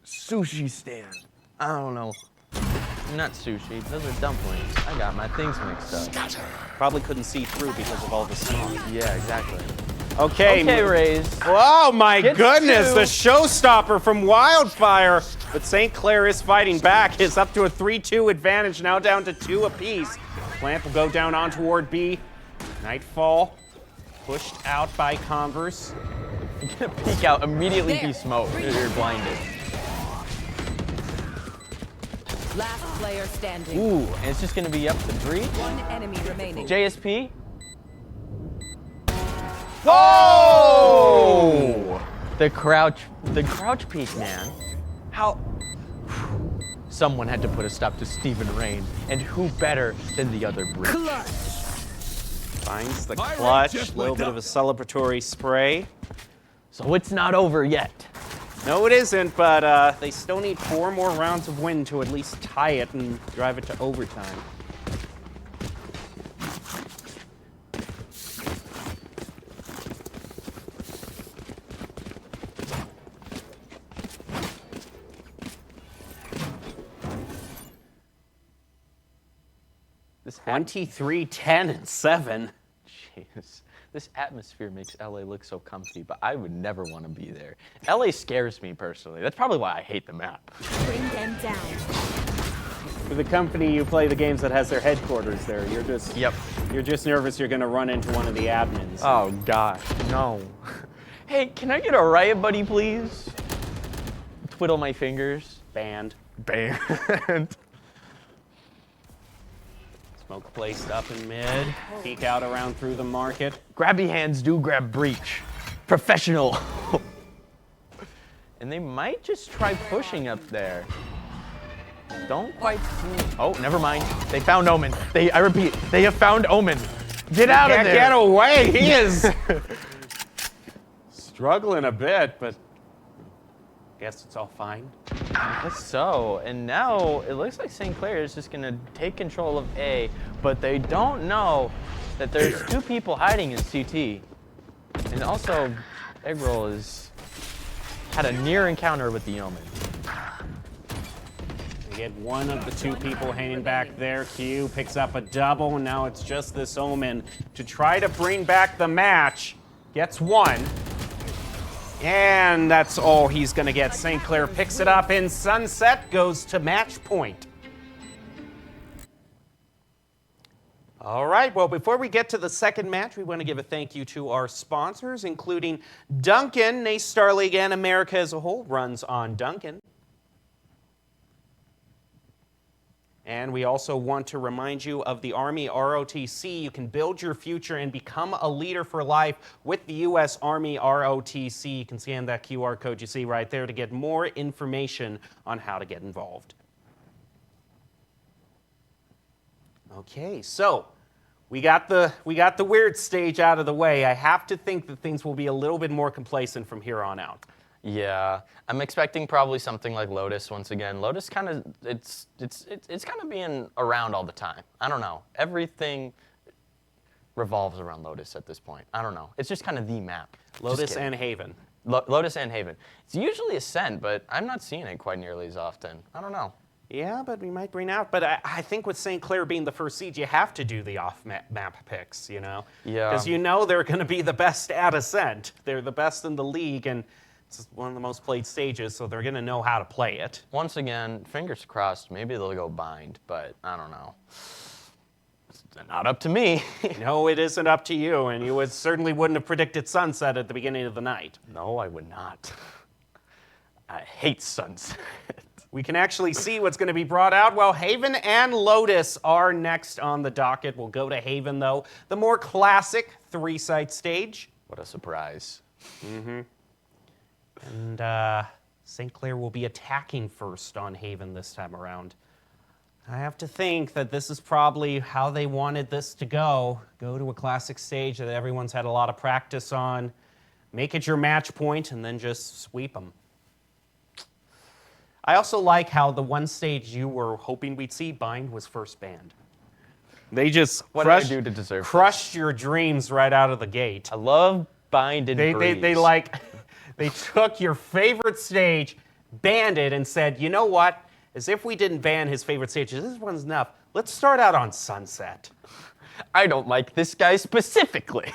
Sushi stand. I don't know. Not sushi. Those are dumplings. I got my things mixed up. Probably couldn't see through because of all the smog. Yeah, exactly. Okay. Okay, Raze. Oh my Gets goodness, two. the showstopper from Wildfire. But St. Clair is fighting back. Is up to a 3-2 advantage, now down to 2 apiece. Plant will go down on toward B. Nightfall pushed out by Converse. You're gonna peek out, immediately There. be smoked. You're blinded. Last player standing. Ooh, and it's just gonna be up to 3. One enemy remaining. JSP. Whoa! The crouch peek, man. How? Someone had to put a stop to Stephen Rain, and who better than the other Bridge? Clutch. Finds the My clutch, rank just a little went bit up. of a celebratory spray. So it's not over yet. No, it isn't, but they still need 4 more rounds of win to at least tie it and drive it to overtime. This 23, 10, and 7. Jeez. This atmosphere makes LA look so comfy, but I would never want to be there. LA scares me personally. That's probably why I hate the map. Bring them down. For the company you play the games that has their headquarters there, you're just nervous you're gonna run into one of the admins. Oh gosh, no. Hey, can I get a riot buddy, please? Twiddle my fingers. Banned. Banned. Smoke placed up in mid. Peek out around through the market. Grabby hands do grab breach. Professional. And they might just try pushing up there. Don't quite see. Oh, never mind. They found Omen. I repeat, they have found Omen. Get out of there. Get away! He is struggling a bit, but guess it's all fine. I guess so. And now it looks like St. Clair is just gonna take control of A, but they don't know that there's 2 people hiding in CT. And also, Eggroll has had a near encounter with the Omen. They get one of the 2 people hanging back there. Q picks up a double, and now it's just this Omen to try to bring back the match. Gets 1. And that's all he's going to get. St. Clair picks it up, and Sunset goes to match point. All right, well, before we get to the second match, we want to give a thank you to our sponsors, including Duncan. NACE Star League and America as a whole runs on Duncan. And we also want to remind you of the Army ROTC. You can build your future and become a leader for life with the U.S. Army ROTC. You can scan that QR code you see right there to get more information on how to get involved. Okay, so we got the weird stage out of the way. I have to think that things will be a little bit more complacent from here on out. Yeah, I'm expecting probably something like Lotus once again. Lotus kind of it's kind of being around all the time. I don't know. Everything revolves around Lotus at this point. I don't know. It's just kind of the map. Lotus and Haven. Lotus and Haven. It's usually Ascent, but I'm not seeing it quite nearly as often. I don't know. Yeah, but we might bring out. But I think with St. Clair being the first seed, you have to do the off-map picks, you know? Yeah. Because you know they're going to be the best at Ascent. They're the best in the league, and it's one of the most played stages, so they're going to know how to play it. Once again, fingers crossed, maybe they'll go bind, but I don't know. It's not up to me. No, it isn't up to you, and you certainly wouldn't have predicted sunset at the beginning of the night. No, I would not. I hate sunset. We can actually see what's going to be brought out. Well, Haven and Lotus are next on the docket. We'll go to Haven, though. The more classic 3-site stage. What a surprise. And St. Clair will be attacking first on Haven this time around. I have to think that this is probably how they wanted this to go. Go to a classic stage that everyone's had a lot of practice on, make it your match point, and then just sweep them. I also like how the one stage you were hoping we'd see, Bind, was first banned. They just What did I do to deserve crushed your dreams right out of the gate. I love Bind and Breeze. They took your favorite stage, banned it, and said, you know what? As if we didn't ban his favorite stages, this one's enough. Let's start out on Sunset. I don't like this guy specifically.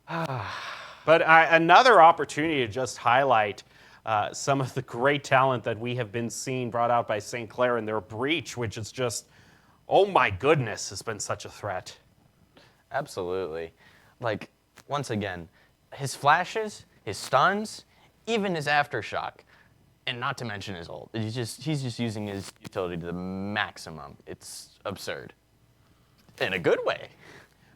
But another opportunity to just highlight some of the great talent that we have been seeing brought out by St. Clair in their Breach, which is just, oh my goodness, has been such a threat. Absolutely. Like, once again, his flashes, his stuns, even his aftershock, and not to mention his ult. He's just using his utility to the maximum. It's absurd. In a good way.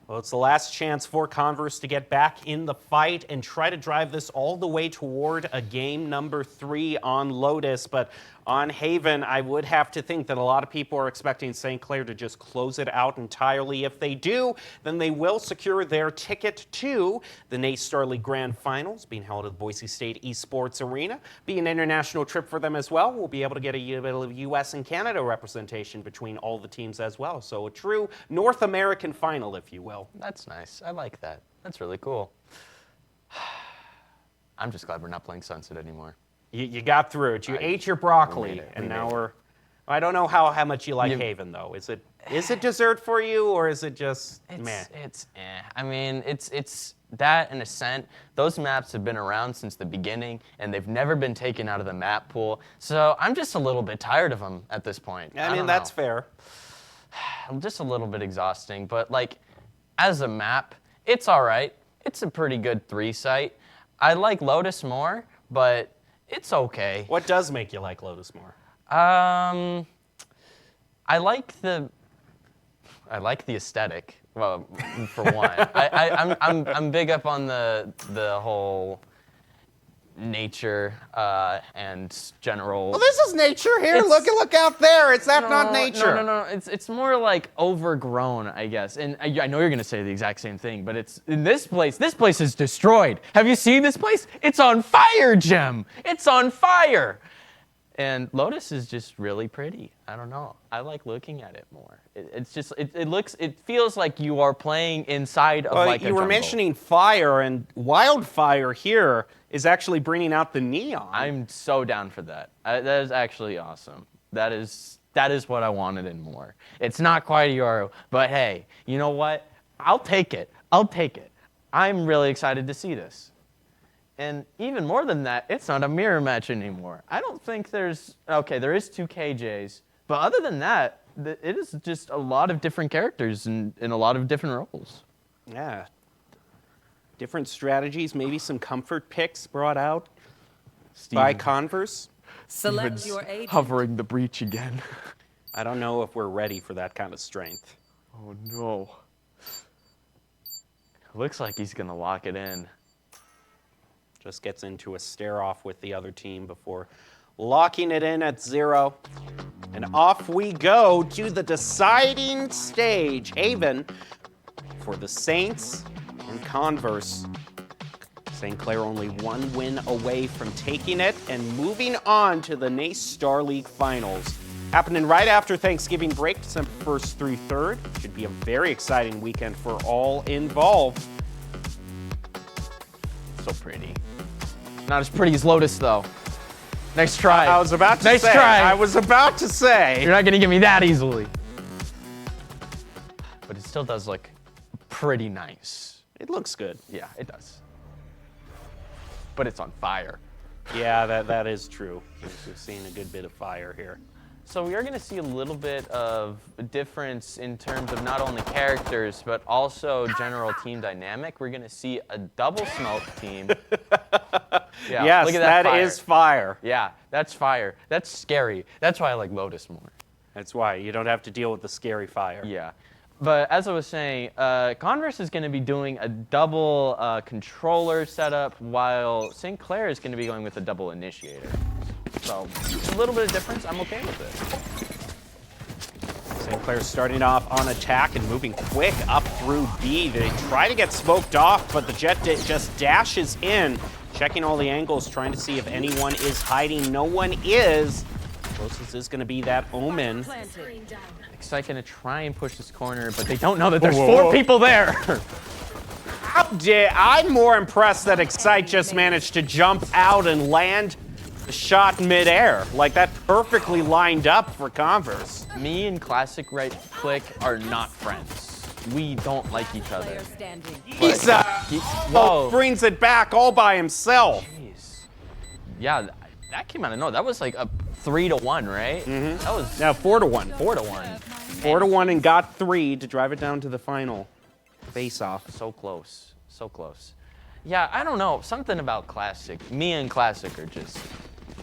Well, it's the last chance for Converse to get back in the fight and try to drive this all the way toward a game number 3 on Lotus. But on Haven, I would have to think that a lot of people are expecting St. Clair to just close it out entirely. If they do, then they will secure their ticket to the NACE Star League Grand Finals being held at the Boise State Esports Arena. Be an international trip for them as well. We'll be able to get a bit of U.S. and Canada representation between all the teams as well. So a true North American final, if you will. That's nice. I like that. That's really cool. I'm just glad we're not playing Sunset anymore. You got through it. You ate your broccoli, and now we're. I don't know how much you like Haven though. Is it dessert for you, or is it just meh? It's eh. I mean, it's that and Ascent. Those maps have been around since the beginning, and they've never been taken out of the map pool. So I'm just a little bit tired of them at this point. I mean, that's fair. Just a little bit exhausting, but like, as a map, it's all right. It's a pretty good 3-site. I like Lotus more, but it's okay. What does make you like Lotus more? I like the aesthetic. Well, for one, I'm big up on the whole nature and general. Well, this is nature here. Look out there. It's not nature. No. It's more like overgrown, I guess. And I know you're gonna say the exact same thing, but it's in this place. This place is destroyed. Have you seen this place? It's on fire, Gem. It's on fire. And Lotus is just really pretty. I don't know. I like looking at it more. It feels like you are playing inside of like a jungle. You were mentioning fire, and wildfire here is actually bringing out the neon. I'm so down for that. That is actually awesome. That is what I wanted and more. It's not quite a Euro, but hey, you know what? I'll take it. I'm really excited to see this. And even more than that, it's not a mirror match anymore. I don't think there is 2 KJs, but other than that, it is just a lot of different characters in a lot of different roles. Yeah. Different strategies, maybe some comfort picks brought out by Converse. Select your agent. Hovering the breach again. I don't know if we're ready for that kind of strength. Oh no. Looks like he's gonna lock it in. Just gets into a stare-off with the other team before locking it in at 0. And off we go to the deciding stage. Haven for the Saints and Converse. St. Clair only 1 win away from taking it and moving on to the NACE Star League Finals. Happening right after Thanksgiving break, December 1st through 3rd. Should be a very exciting weekend for all involved. So pretty. Not as pretty as Lotus, though. Nice try. I was about to nice say. try. I was about to say. You're not gonna get me that easily. But it still does look pretty nice. It looks good. Yeah, it does. But it's on fire. Yeah, that is true. We're seeing a good bit of fire here. So we are going to see a little bit of a difference in terms of not only characters, but also general team dynamic. We're going to see a double smoke team. Yeah, Yes, look at that that fire. is fire. Yeah, that's fire. That's scary. That's why I like Lotus more. That's why you don't have to deal with the scary fire. Yeah. But as I was saying, Converse is going to be doing a double controller setup, while St. Clair is going to be going with a double initiator. So a little bit of difference. I'm okay with it. St. Clair starting off on attack and moving quick up through B. They try to get smoked off, but the Jet just dashes in, checking all the angles, trying to see if anyone is hiding. No one is. Closest is going to be that Omen. Excite going to try and push this corner, but they don't know that there's 4 people there. I'm more impressed that Excite just managed to jump out and land the shot midair. Like, that perfectly lined up for Converse. Me and Classic Right Click are not friends. We don't like each other. Player standing. He's Whoa. brings it back all by himself. Jeez. Yeah, that came out of nowhere. That was like a 3-1, right? Mm-hmm. That was Now 4-1. 4-1. 4-1 and got 3 to drive it down to the final face-off. So close. So close. Yeah, I don't know. Something about Classic. Me and Classic are just,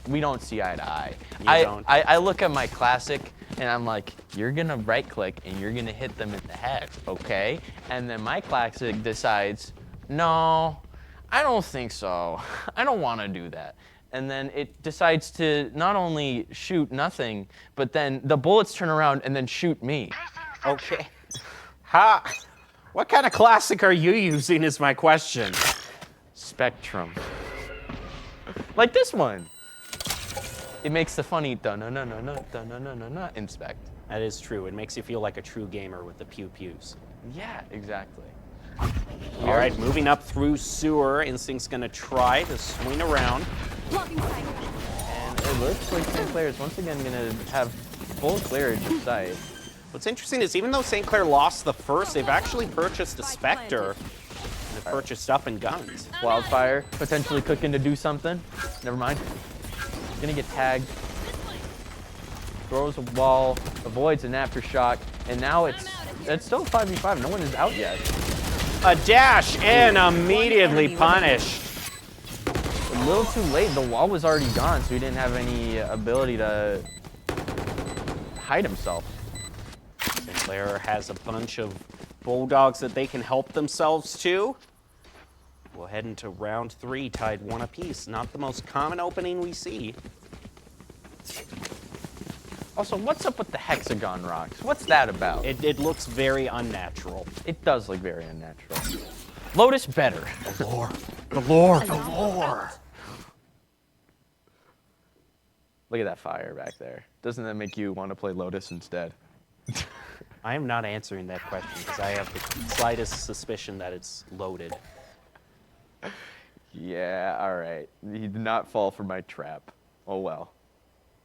we don't see eye to eye. I look at my Classic and I'm like, you're gonna right click and you're gonna hit them in the head, okay? And then my Classic decides, no, I don't think so. I don't wanna do that. And then it decides to not only shoot nothing, but then the bullets turn around and then shoot me. Okay. What kind of Classic are you using is my question. Spectrum. Like this one. It makes the funny da-na-na-na-na, inspect. That is true. It makes you feel like a true gamer with the pew-pews. Yeah, exactly. All right, moving up through sewer. Instinct's gonna try to swing around. And it looks like St. Clair is once again gonna have full clearage of sight. What's interesting is even though St. Clair lost the first, they've actually purchased a Spectre. And they've purchased up and guns. Wildfire, potentially cooking to do something. Never mind. Gonna get tagged. Throws a wall, avoids an aftershock, and now it's still 5v5. No one is out yet. A dash and immediately punished. A little too late. The wall was already gone, so he didn't have any ability to hide himself. St. Clair has a bunch of Bulldogs that they can help themselves to. We'll head into round 3, tied 1 apiece. Not the most common opening we see. Also, what's up with the hexagon rocks? What's that about? It looks very unnatural. It does look very unnatural. Lotus better. The lore. The lore. The lore. Look at that fire back there. Doesn't that make you want to play Lotus instead? I am not answering that question because I have the slightest suspicion that it's loaded. Yeah, all right. He did not fall for my trap. Oh well.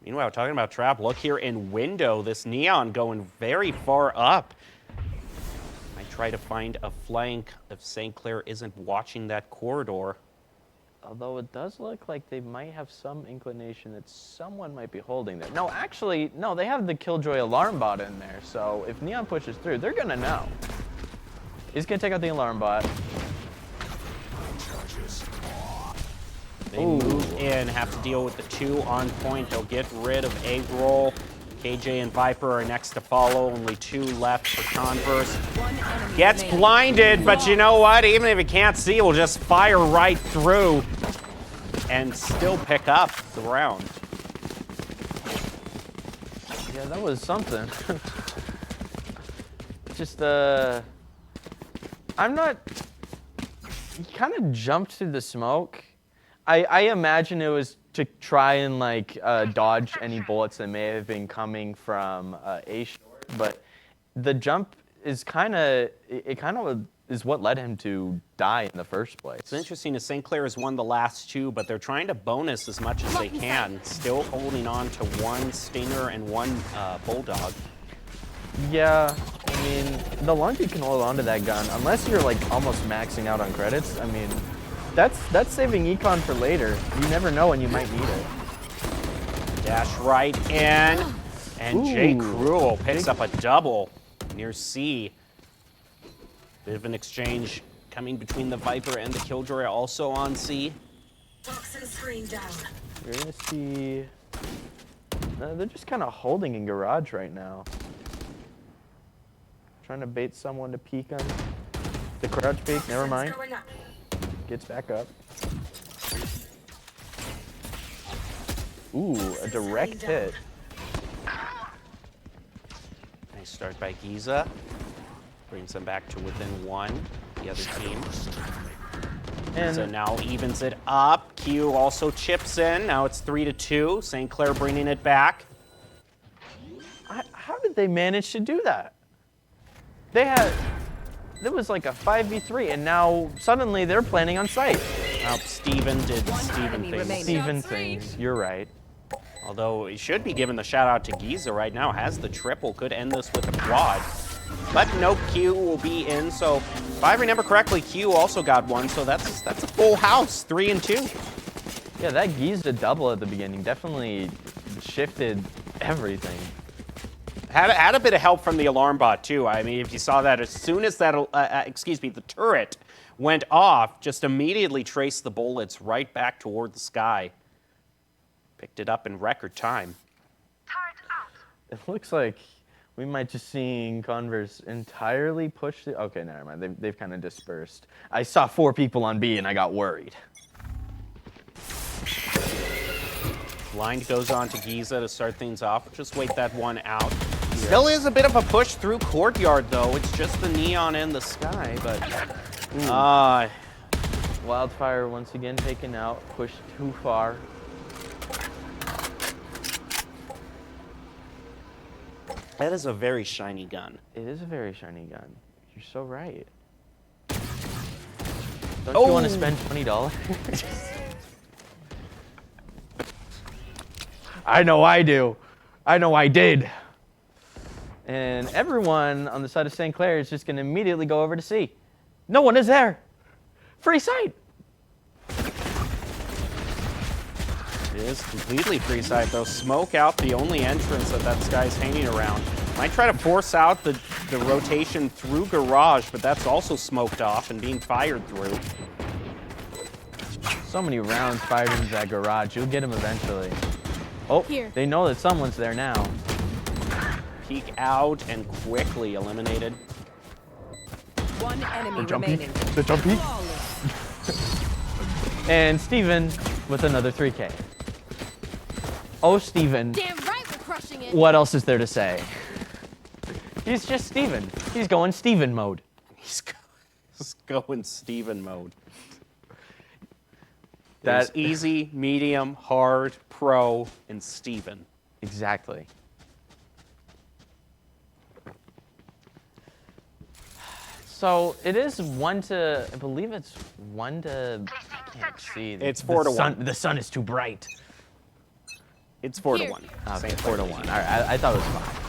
Meanwhile, talking about trap, look here in window. This neon going very far up. Might try to find a flank if St. Clair isn't watching that corridor. Although it does look like they might have some inclination that someone might be holding there. No, actually, no, they have the Killjoy alarm bot in there. So if Neon pushes through, they're gonna know. He's gonna take out the alarm bot. They move in, have to deal with the 2 on point. They'll get rid of A-roll. KJ and Viper are next to follow. Only 2 left for Converse. One enemy Gets remaining. blinded, but you know what? Even if he can't see, we'll just fire right through and still pick up the round. Yeah, that was something. Just, I'm not... He kind of jumped through the smoke. I imagine it was to try and, like, dodge any bullets that may have been coming from A short, but the jump is kind of... It kind of is what led him to die in the first place. It's interesting as St. Clair has won the last 2, but they're trying to bonus as much as they can. Still holding on to 1 Stinger and 1 Bulldog. Yeah, I mean, the longer you can hold on to that gun, unless you're like almost maxing out on credits, I mean, that's saving econ for later. You never know when you might need it. Dash right in, and Jay Ooh. Cruel picks up a double near C. Bit of an exchange coming between the Viper and the Killjoy, also on C. Toxin screen down. You're gonna see, they're just kind of holding in garage right now. Trying to bait someone to peek him. The crouch peek, never mind. Going up. Gets back up. Ooh, a direct hit. Nice start by Giza. Brings them back to within 1, the other team. And So now evens it up. Q also chips in. Now it's 3-2. St. Clair bringing it back. how did they manage to do that? There was like a 5v3, and now suddenly they're planning on site. Now Steven did Steven enemy things. remaining. Steven things, you're right. Although he should be giving the shout out to Giza right now. Has the triple, could end this with a quad. But no, Q will be in. So if I remember correctly, Q also got 1. So that's a full house, 3-2. Yeah, that Giza double at the beginning definitely shifted everything. Had a bit of help from the alarm bot too. I mean, if you saw that, as soon as that, the turret went off, just immediately traced the bullets right back toward the sky. Picked it up in record time. It looks like we might just seeing Converse entirely push the... Okay, never mind. They've kind of dispersed. I saw 4 people on B and I got worried. Blind goes on to Giza to start things off. Just wait that one out. Still is a bit of a push through courtyard though. It's just the neon in the sky, but Wildfire once again taken out, pushed too far. that is a very shiny gun. It is a very shiny gun. You're so right. Don't you want to spend $20? I know I do. I know I did. And everyone on the side of St. Clair is just going to immediately go over to C. No one is there. Free sight. It is completely free side though. Smoke out the only entrance that guy's hanging around. Might try to force out the rotation through garage, but that's also smoked off and being fired through. So many rounds fired into that garage. You'll get him eventually. Oh, Here. they know that someone's there now. Peek out and quickly eliminated. One enemy remaining. The jumpy. Flawless. And Steven with another 3K. Oh, Steven. Damn right we're crushing it. What else is there to say? He's just Steven. He's going Steven mode. He's going Steven mode. That There's easy, medium, hard, pro, and Steven. Exactly. So it is 1 to, I believe it's 1 to, I can't see. It's 4 to 1. The sun is too bright. It's 4 to Here. 1. Okay, Same 4 to 1. All right, I thought it was 5.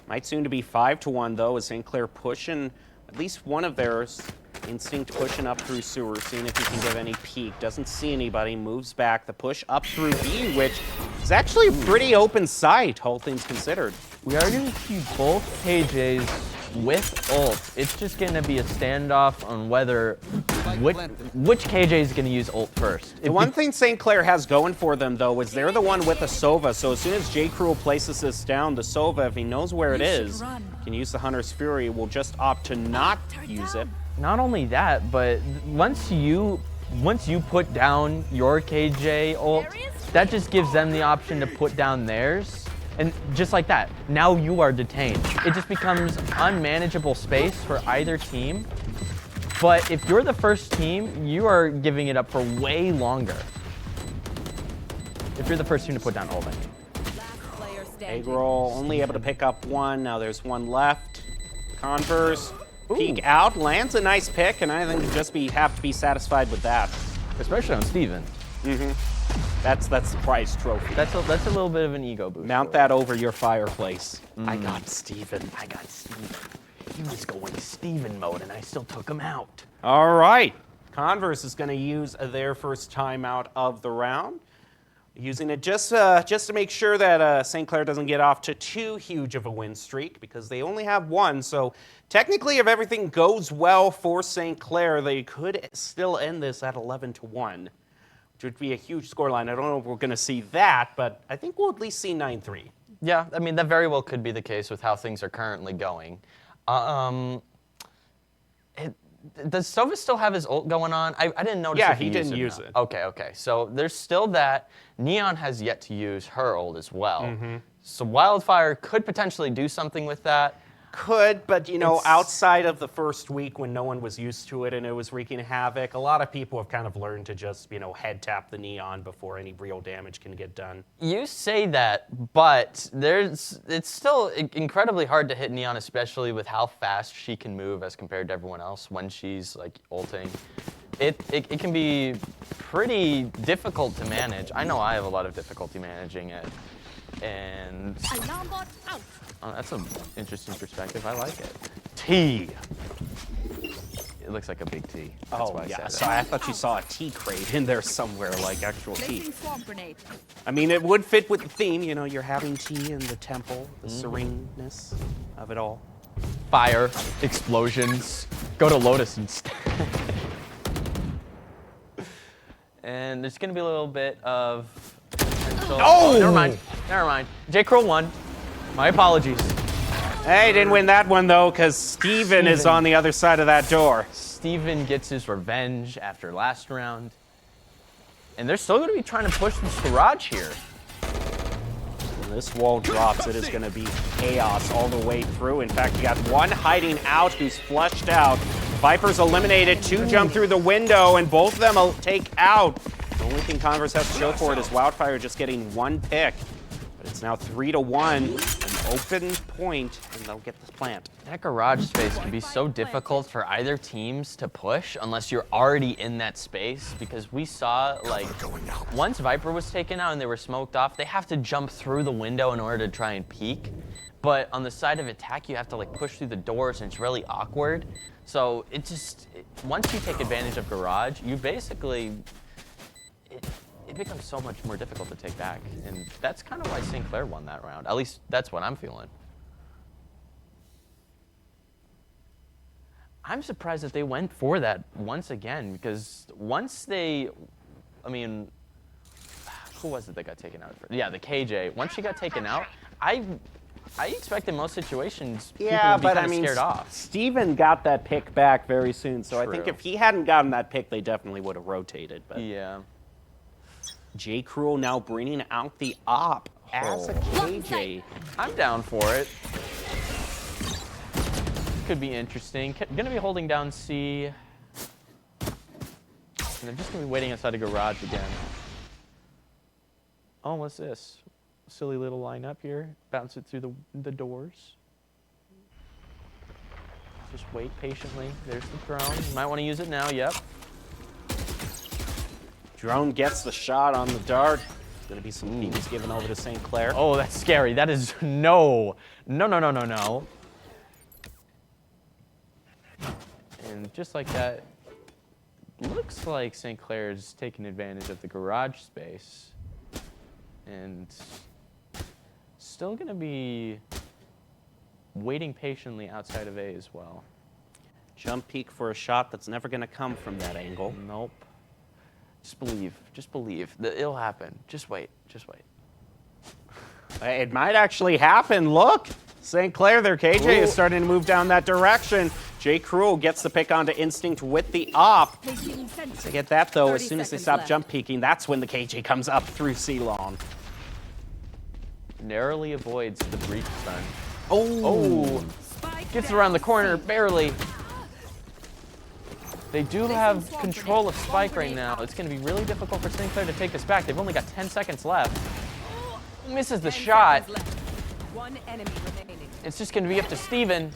Might soon to be 5 to 1 though, as St. Clair pushing at least one of theirs. Instinct pushing up through sewer, seeing if he can give any peek. Doesn't see anybody, moves back. The push up through B, which is actually a pretty open sight, all things considered. We are going to see both KJs with ult, it's just going to be a standoff on whether which KJ is going to use ult first. The one thing St. Clair has going for them, though, is they're the one with the Sova. So as soon as J. Cruel places this down, the Sova, if he knows where it is, can use the Hunter's Fury, will just opt to not use it. Not only that, but once you put down your KJ ult, that just gives them the option to put down theirs. And just like that, now you are detained. It just becomes unmanageable space for either team. But if you're the first team, you are giving it up for way longer. If you're the first team to put down ult, I mean. Egg roll, only able to pick up one. Now there's one left. Converse, peek out, lands a nice pick, and I think you just have to be satisfied with that. Especially on Steven. That's the prize trophy. That's a little bit of an ego boost. Mount that over your fireplace. I got Steven. I got Steven. He was going Steven mode, and I still took him out. All right. Converse is going to use their first timeout of the round. Using it just to make sure that St. Clair doesn't get off to too huge of a win streak, because they only have one. So technically, if everything goes well for St. Clair, they could still end this at 11-1, which would be a huge scoreline. I don't know if we're going to see that, but I think we'll at least see 9-3. Yeah, I mean, that very well could be the case with how things are currently going. Does Sova still have his ult going on? I didn't notice. Yeah, if he didn't use it. Okay. So there's still that. Neon has yet to use her ult as well. So Wildfire could potentially do something with that. Could, but you know, outside of the first week when no one was used to it and it was wreaking havoc, a lot of people have kind of learned to just, head tap the Neon before any real damage can get done. You say that, but it's still incredibly hard to hit Neon, especially with how fast she can move as compared to everyone else when she's like ulting. It can be pretty difficult to manage. I know I have a lot of difficulty managing it, and Alarm bot out. that's an interesting perspective. I like it. T. It looks like a big T. That's why I said that. So I thought you saw a tea crate in there somewhere, like actual tea. Placing swamp grenade. I mean, it would fit with the theme. You're having tea in the temple, the sereneness of it all. Fire, explosions. Go to Lotus instead. And there's gonna be a little bit of potential. Oh! Never mind. J. Crow won. My apologies. Hey, didn't win that one though, because Steven is on the other side of that door. Steven gets his revenge after last round. And they're still gonna be trying to push this garage here. When this wall drops, it is going to be chaos all the way through. In fact, you got one hiding out who's flushed out. Viper's eliminated, two jump through the window, and both of them will take out. The only thing Converse has to show for it is Wildfire just getting one pick. But it's now 3-1, an open point, and they'll get the plant. That garage space can be so difficult for either teams to push unless you're already in that space, because we saw, like, once Viper was taken out and they were smoked off, they have to jump through the window in order to try and peek. But on the side of attack, you have to, like, push through the doors, and it's really awkward. So once you take advantage of garage, you basically, it becomes so much more difficult to take back. And that's kind of why St. Clair won that round. At least that's what I'm feeling. I'm surprised that they went for that once again, because once who was it that got taken out? Yeah, the KJ. Once she got taken out, I expect in most situations people would be kind of scared off. Steven got that pick back very soon, so I think True. if he hadn't gotten that pick, they definitely would have rotated. But Yeah. J. Cruel now bringing out the op as a KJ. I'm down for it. Could be interesting. Gonna be holding down C. And they're just gonna be waiting outside a garage again. Oh, what's this? Silly little lineup here. Bounce it through the doors. Just wait patiently. There's the drone. You might want to use it now. Yep. Drone gets the shot on the dart. Gonna be some peeks given over to St. Clair. Oh, that's scary. That is no. And just like that, looks like St. Clair is taking advantage of the garage space. And still gonna be waiting patiently outside of A as well. Jump peek for a shot that's never going to come from that angle. Nope. Just believe. Just believe. It'll happen. Just wait. Just wait. It might actually happen. Look, St. Clair there. KJ is starting to move down that direction. Jay Cruel gets the pick onto Instinct with the op. To get that, though, as soon as they stop jump peeking, that's when the KJ comes up through C-Long. Narrowly avoids the breach stun. Oh! Gets around the corner, barely. They do have control of Spike right now. It's going to be really difficult for St. Clair to take this back. They've only got 10 seconds left. Misses the shot. One enemy remaining. It's just going to be up to Steven.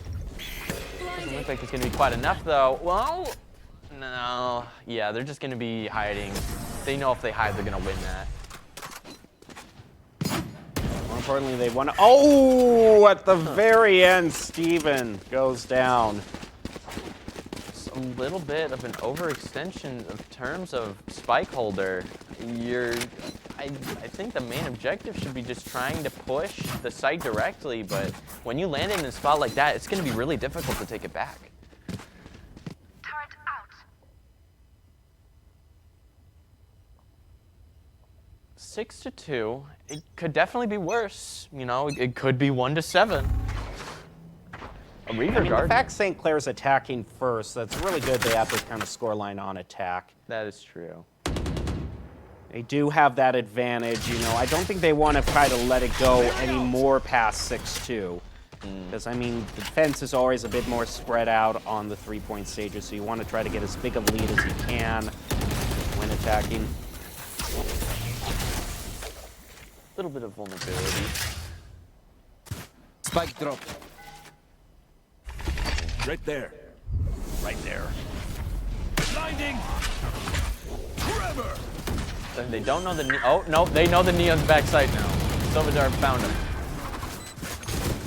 Doesn't look like it's going to be quite enough, though. Well, no. Yeah, they're just going to be hiding. They know if they hide, they're going to win that. More importantly, they want to... Oh! At the very end, Steven goes down. It's a little bit of an overextension of terms of Spike holder. I think the main objective should be just trying to push the site directly, but when you land in a spot like that, it's going to be really difficult to take it back. Turret out. 6-2. It could definitely be worse. You know, it could be 1-7. I mean, the fact St. Clair's attacking first, that's really good. They have this kind of scoreline on attack. That is true. They do have that advantage, you know. I don't think they want to try to let it go any more past 6-2. Because, I mean, defense is always a bit more spread out on the three-point stages, so you want to try to get as big a lead as you can when attacking. A little bit of vulnerability. Spike drop. Right there. Right there. Blinding! Trevor! And they don't know the... Oh, no, they know the Neon's backside now. Silvadar found him.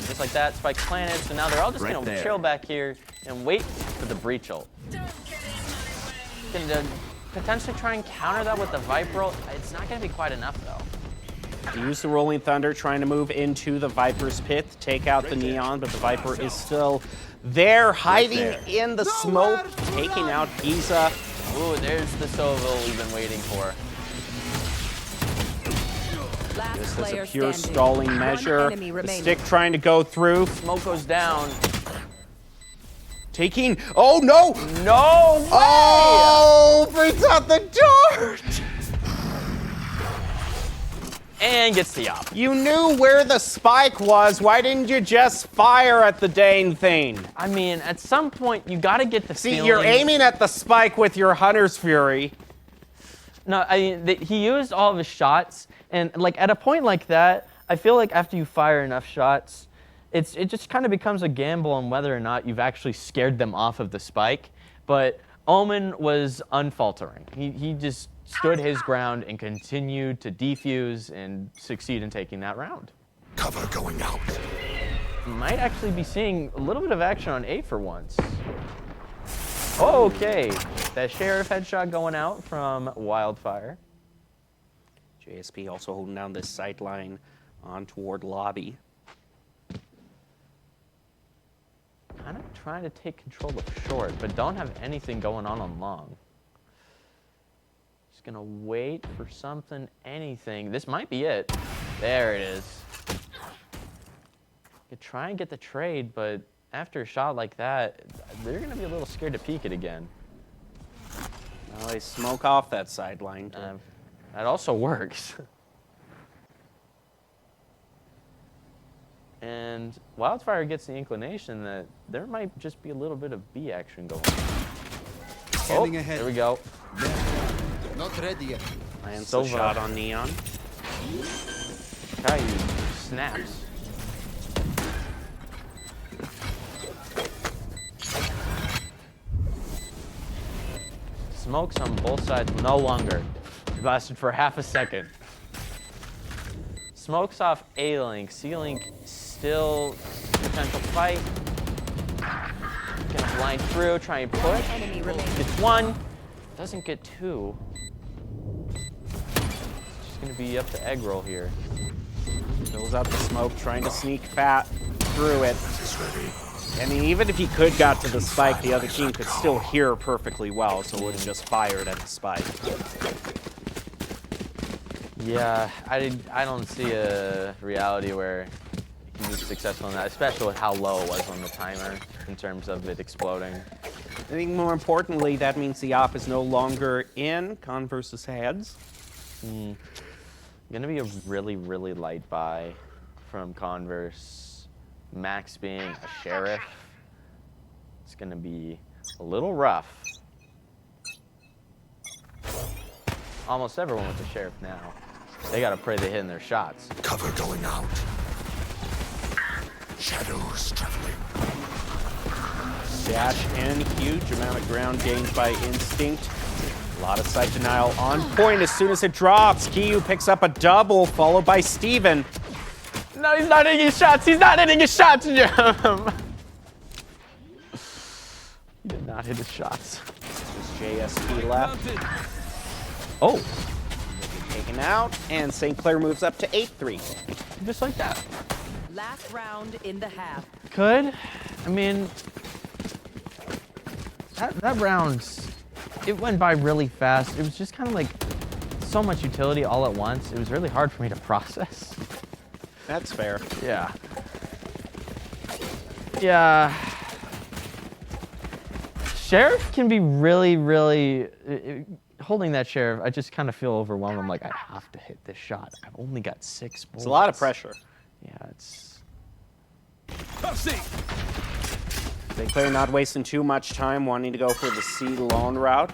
Just like that, Spike planted, so now they're all just going to chill back here and wait for the breach ult. Going to potentially try and counter that with the Viper ult. It's not going to be quite enough, though. They use the Rolling Thunder, trying to move into the Viper's pit, take out the Neon, but the Viper is still there, hiding in the smoke, taking out Giza. Ooh, there's the Sova we've been waiting for. This is a pure stalling measure. The stick trying to go through. Smoke goes down. Taking... Oh, no! No way! Oh! Brings out the dart! And gets the op. You knew where the spike was. Why didn't you just fire at the dang thing? I mean, at some point, you got to get the feeling... See, you're aiming at the spike with your Hunter's Fury. No, I mean, he used all of his shots, and like at a point like that, I feel like after you fire enough shots, it just kind of becomes a gamble on whether or not you've actually scared them off of the spike. But Omen was unfaltering. He just stood his ground and continued to defuse and succeed in taking that round. Cover going out. Might actually be seeing a little bit of action on A for once. Okay, that Sheriff headshot going out from Wildfire. JSP also holding down this sight line on toward lobby. Kind of trying to take control of short, but don't have anything going on long. Just gonna wait for something, anything. This might be it. There it is. Could try and get the trade, but after a shot like that, they're gonna be a little scared to peek it again. Well, they smoke off that sideline. That also works. And Wildfire gets the inclination that there might just be a little bit of B action going on. Oh, there we go. Not ready yet. Lands the shot on Neon. Caillou snaps. Smokes on both sides no longer. It lasted for half a second. Smokes off A-Link. C-Link still potential fight. Gonna blind through, try and push. Gets one. Doesn't get two. It's just gonna be up to egg roll here. Fills out the smoke, trying to sneak fat. through it. I mean, even if he could got to the spike, the other team could still hear perfectly well, so would have just fired at the spike. Yeah, I don't see a reality where he was successful in that, especially with how low it was on the timer in terms of it exploding. I think more importantly, that means the op is no longer in Con versus Hads. Gonna be a really, really light buy from Converse. Max being a sheriff. It's gonna be a little rough. Almost everyone with the sheriff now. They gotta pray they hit in their shots. Cover going out. Shadows traveling. Dash in, huge amount of ground gained by Instinct. A lot of sight denial on point as soon as it drops. Kiyu picks up a double, followed by Steven. No, he's not hitting his shots. He's not hitting his shots, Jim. He did not hit his shots. There's JSP left. Oh, Taken out, and St. Clair moves up to 8-3. just like that. Last round in the half. Could. I mean, that round, it went by really fast. It was just kind of like so much utility all at once. It was really hard for me to process. That's fair. Yeah. Yeah. Sheriff can be really, really... holding that Sheriff, I just kind of feel overwhelmed. I'm like, I have to hit this shot. I've only got 6 bullets. It's a lot of pressure. Yeah, it's... St. Clair not wasting too much time, wanting to go for the C lone route.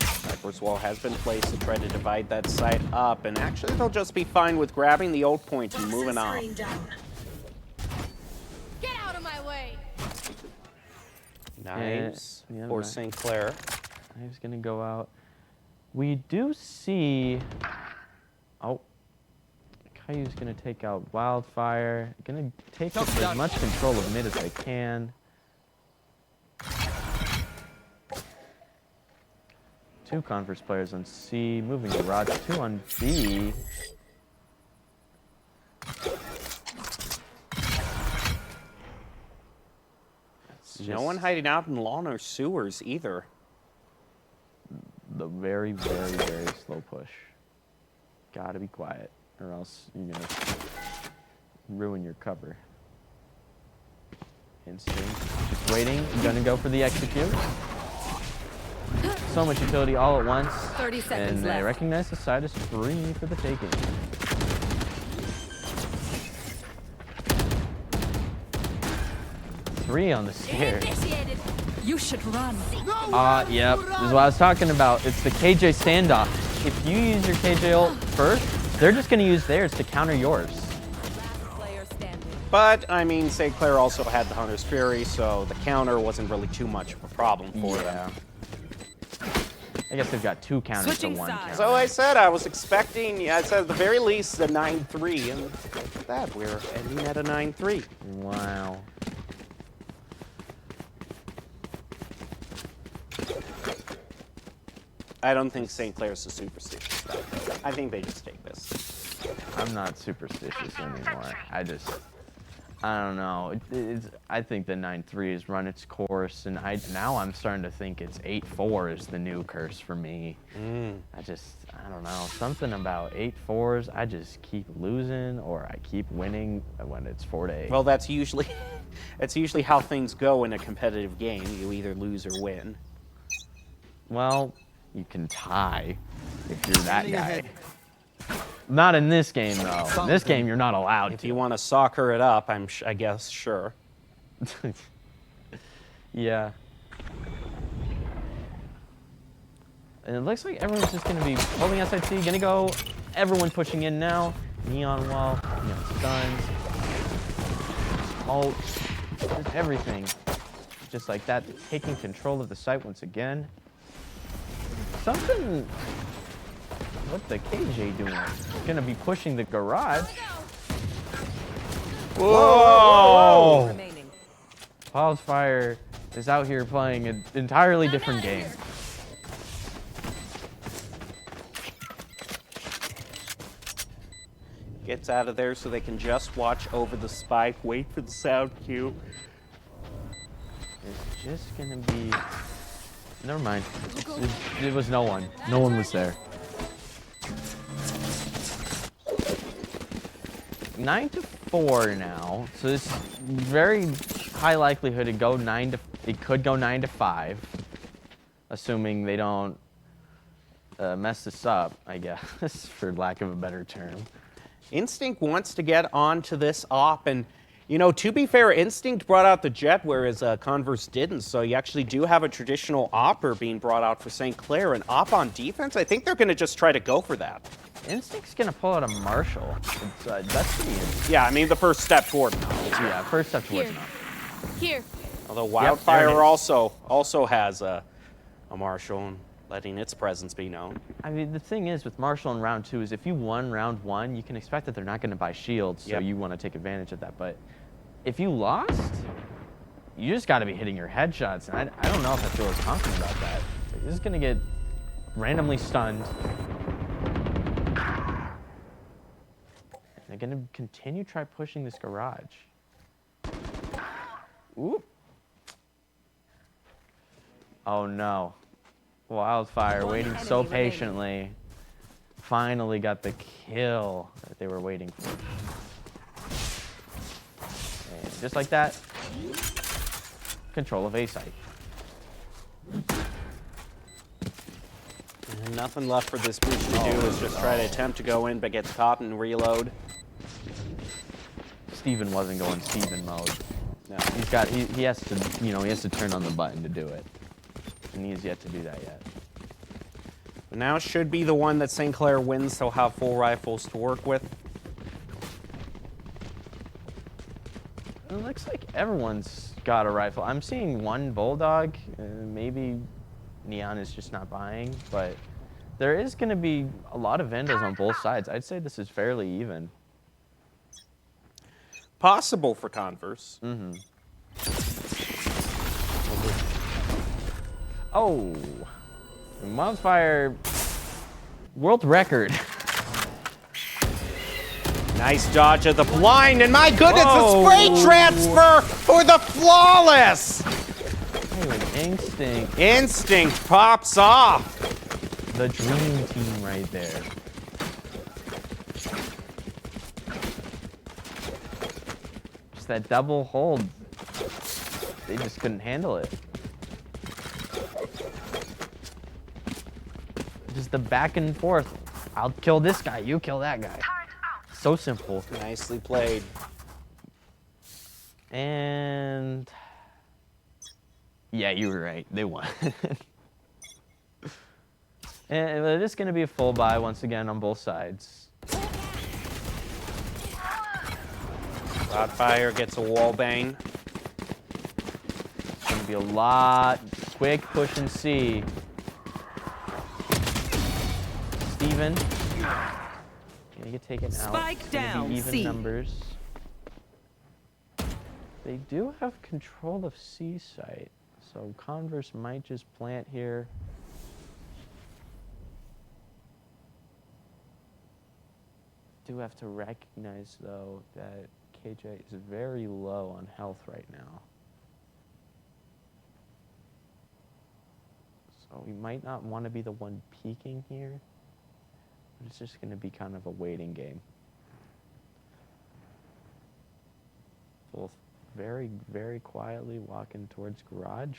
Cypress wall has been placed to try to divide that site up, and actually they'll just be fine with grabbing the old point and moving on. Get out of my way! Knives Yeah, for nice. St. Clair. Knives gonna go out. We do see... Oh. Caillou's gonna take out Wildfire. Gonna take as much control of mid as they can. 2 Converse players on C, moving to Rod, 2 on B. No one hiding out in lawn or sewers either. The very, very, very slow push. Gotta be quiet, or else you're gonna ruin your cover. Instinct, just waiting, gonna go for the execute. So much utility all at once. 30 seconds and they left. recognize the side is free for the taking. Three on the stairs. Initiated. You should run. Yep. This is what I was talking about. It's the KJ standoff. If you use your KJ ult first, they're just going to use theirs to counter yours. Last player standing. But, I mean, St. Clair also had the Hunter's Fury, so the counter wasn't really too much of a problem for them. I guess they've got 2 counters Switching to 1 sides. counter. So I said I was expecting, I said at the very least, a 9-3, and look at that, we're ending at a 9-3. Wow. I don't think St. Clair's a superstitious though. I think they just take this. I'm not superstitious anymore. I don't know. I think the 9-3 has run its course, and now I'm starting to think it's 8-4 is the new curse for me. I don't know. Something about 8-4s, I just keep losing or I keep winning when it's 4-8. Well, that's usually how things go in a competitive game. You either lose or win. Well, you can tie if you're that guy. Not in this game, though. In this game, you're not allowed If to. you want to soccer it up, I guess, sure. Yeah. And it looks like everyone's just going to be holding outside C. Going to go. Everyone pushing in now. Neon wall. Neon stuns. Ult. Just everything. Just like that. Taking control of the site once again. Something... What the KJ doing? Gonna be pushing the garage. Whoa! Remaining. Wildfire is out here playing an entirely different game. gets out of there so they can just watch over the spike, wait for the sound cue. It's just gonna be. Never mind. It was no one. No one was there. 9-4 now. So it's very high likelihood it could go 9-5, assuming they don't mess this up, I guess, for lack of a better term. Instinct wants to get onto this op, and you know, to be fair, Instinct brought out the Jet, whereas Converse didn't. So you actually do have a traditional opper being brought out for St. Clair. And op on defense, I think they're going to just try to go for that. Instinct's going to pull out a Marshall. That's pretty interesting. Yeah, I mean, the first step toward it. Yeah, first step towards Here. enough. Here. Although there Wildfire it is. also has a Marshall, and letting its presence be known. I mean, the thing is with Marshall in round 2 is if you won round 1, you can expect that they're not going to buy shields, so Yep. you want to take advantage of that. But if you lost, you just got to be hitting your headshots. And I don't know if I feel as confident about that. Like, you're just going to get randomly stunned. They're going to continue try pushing this garage. Ooh. Oh no. Wildfire One waiting enemy so remaining. patiently. Finally got the kill that they were waiting for. And just like that, control of A site. And nothing left for this Booch to do is just try to attempt to go in, but gets caught and reload. Steven wasn't going Steven mode. No. He has to, he has to turn on the button to do it. And he has yet to do that yet. But now should be the one that St. Clair wins. They'll have full rifles to work with. It looks like everyone's got a rifle. I'm seeing one Bulldog. Maybe Neon is just not buying, but there is going to be a lot of vendors on both sides. I'd say this is fairly even. Possible for Converse. Oh, Wildfire world record. Nice dodge of the blind, and my goodness, Whoa. a spray transfer for the flawless! Oh, Instinct. Instinct pops off. The dream team right there. Just that double hold. They just couldn't handle it. Just the back and forth. I'll kill this guy, you kill that guy. So simple. Nicely played. And yeah, you were right. They won. And it is going to be a full buy once again on both sides. Wildfire gets a wall bang. It's going to be a lot. Quick push and see. Steven. Gonna get taken out. Spike It's gonna down, be even C. numbers. They do have control of C site, so Converse might just plant here. Do have to recognize though that KJ is very low on health right now. So we might not want to be the one peeking here. It's just going to be kind of a waiting game. Both very, very quietly walking towards garage.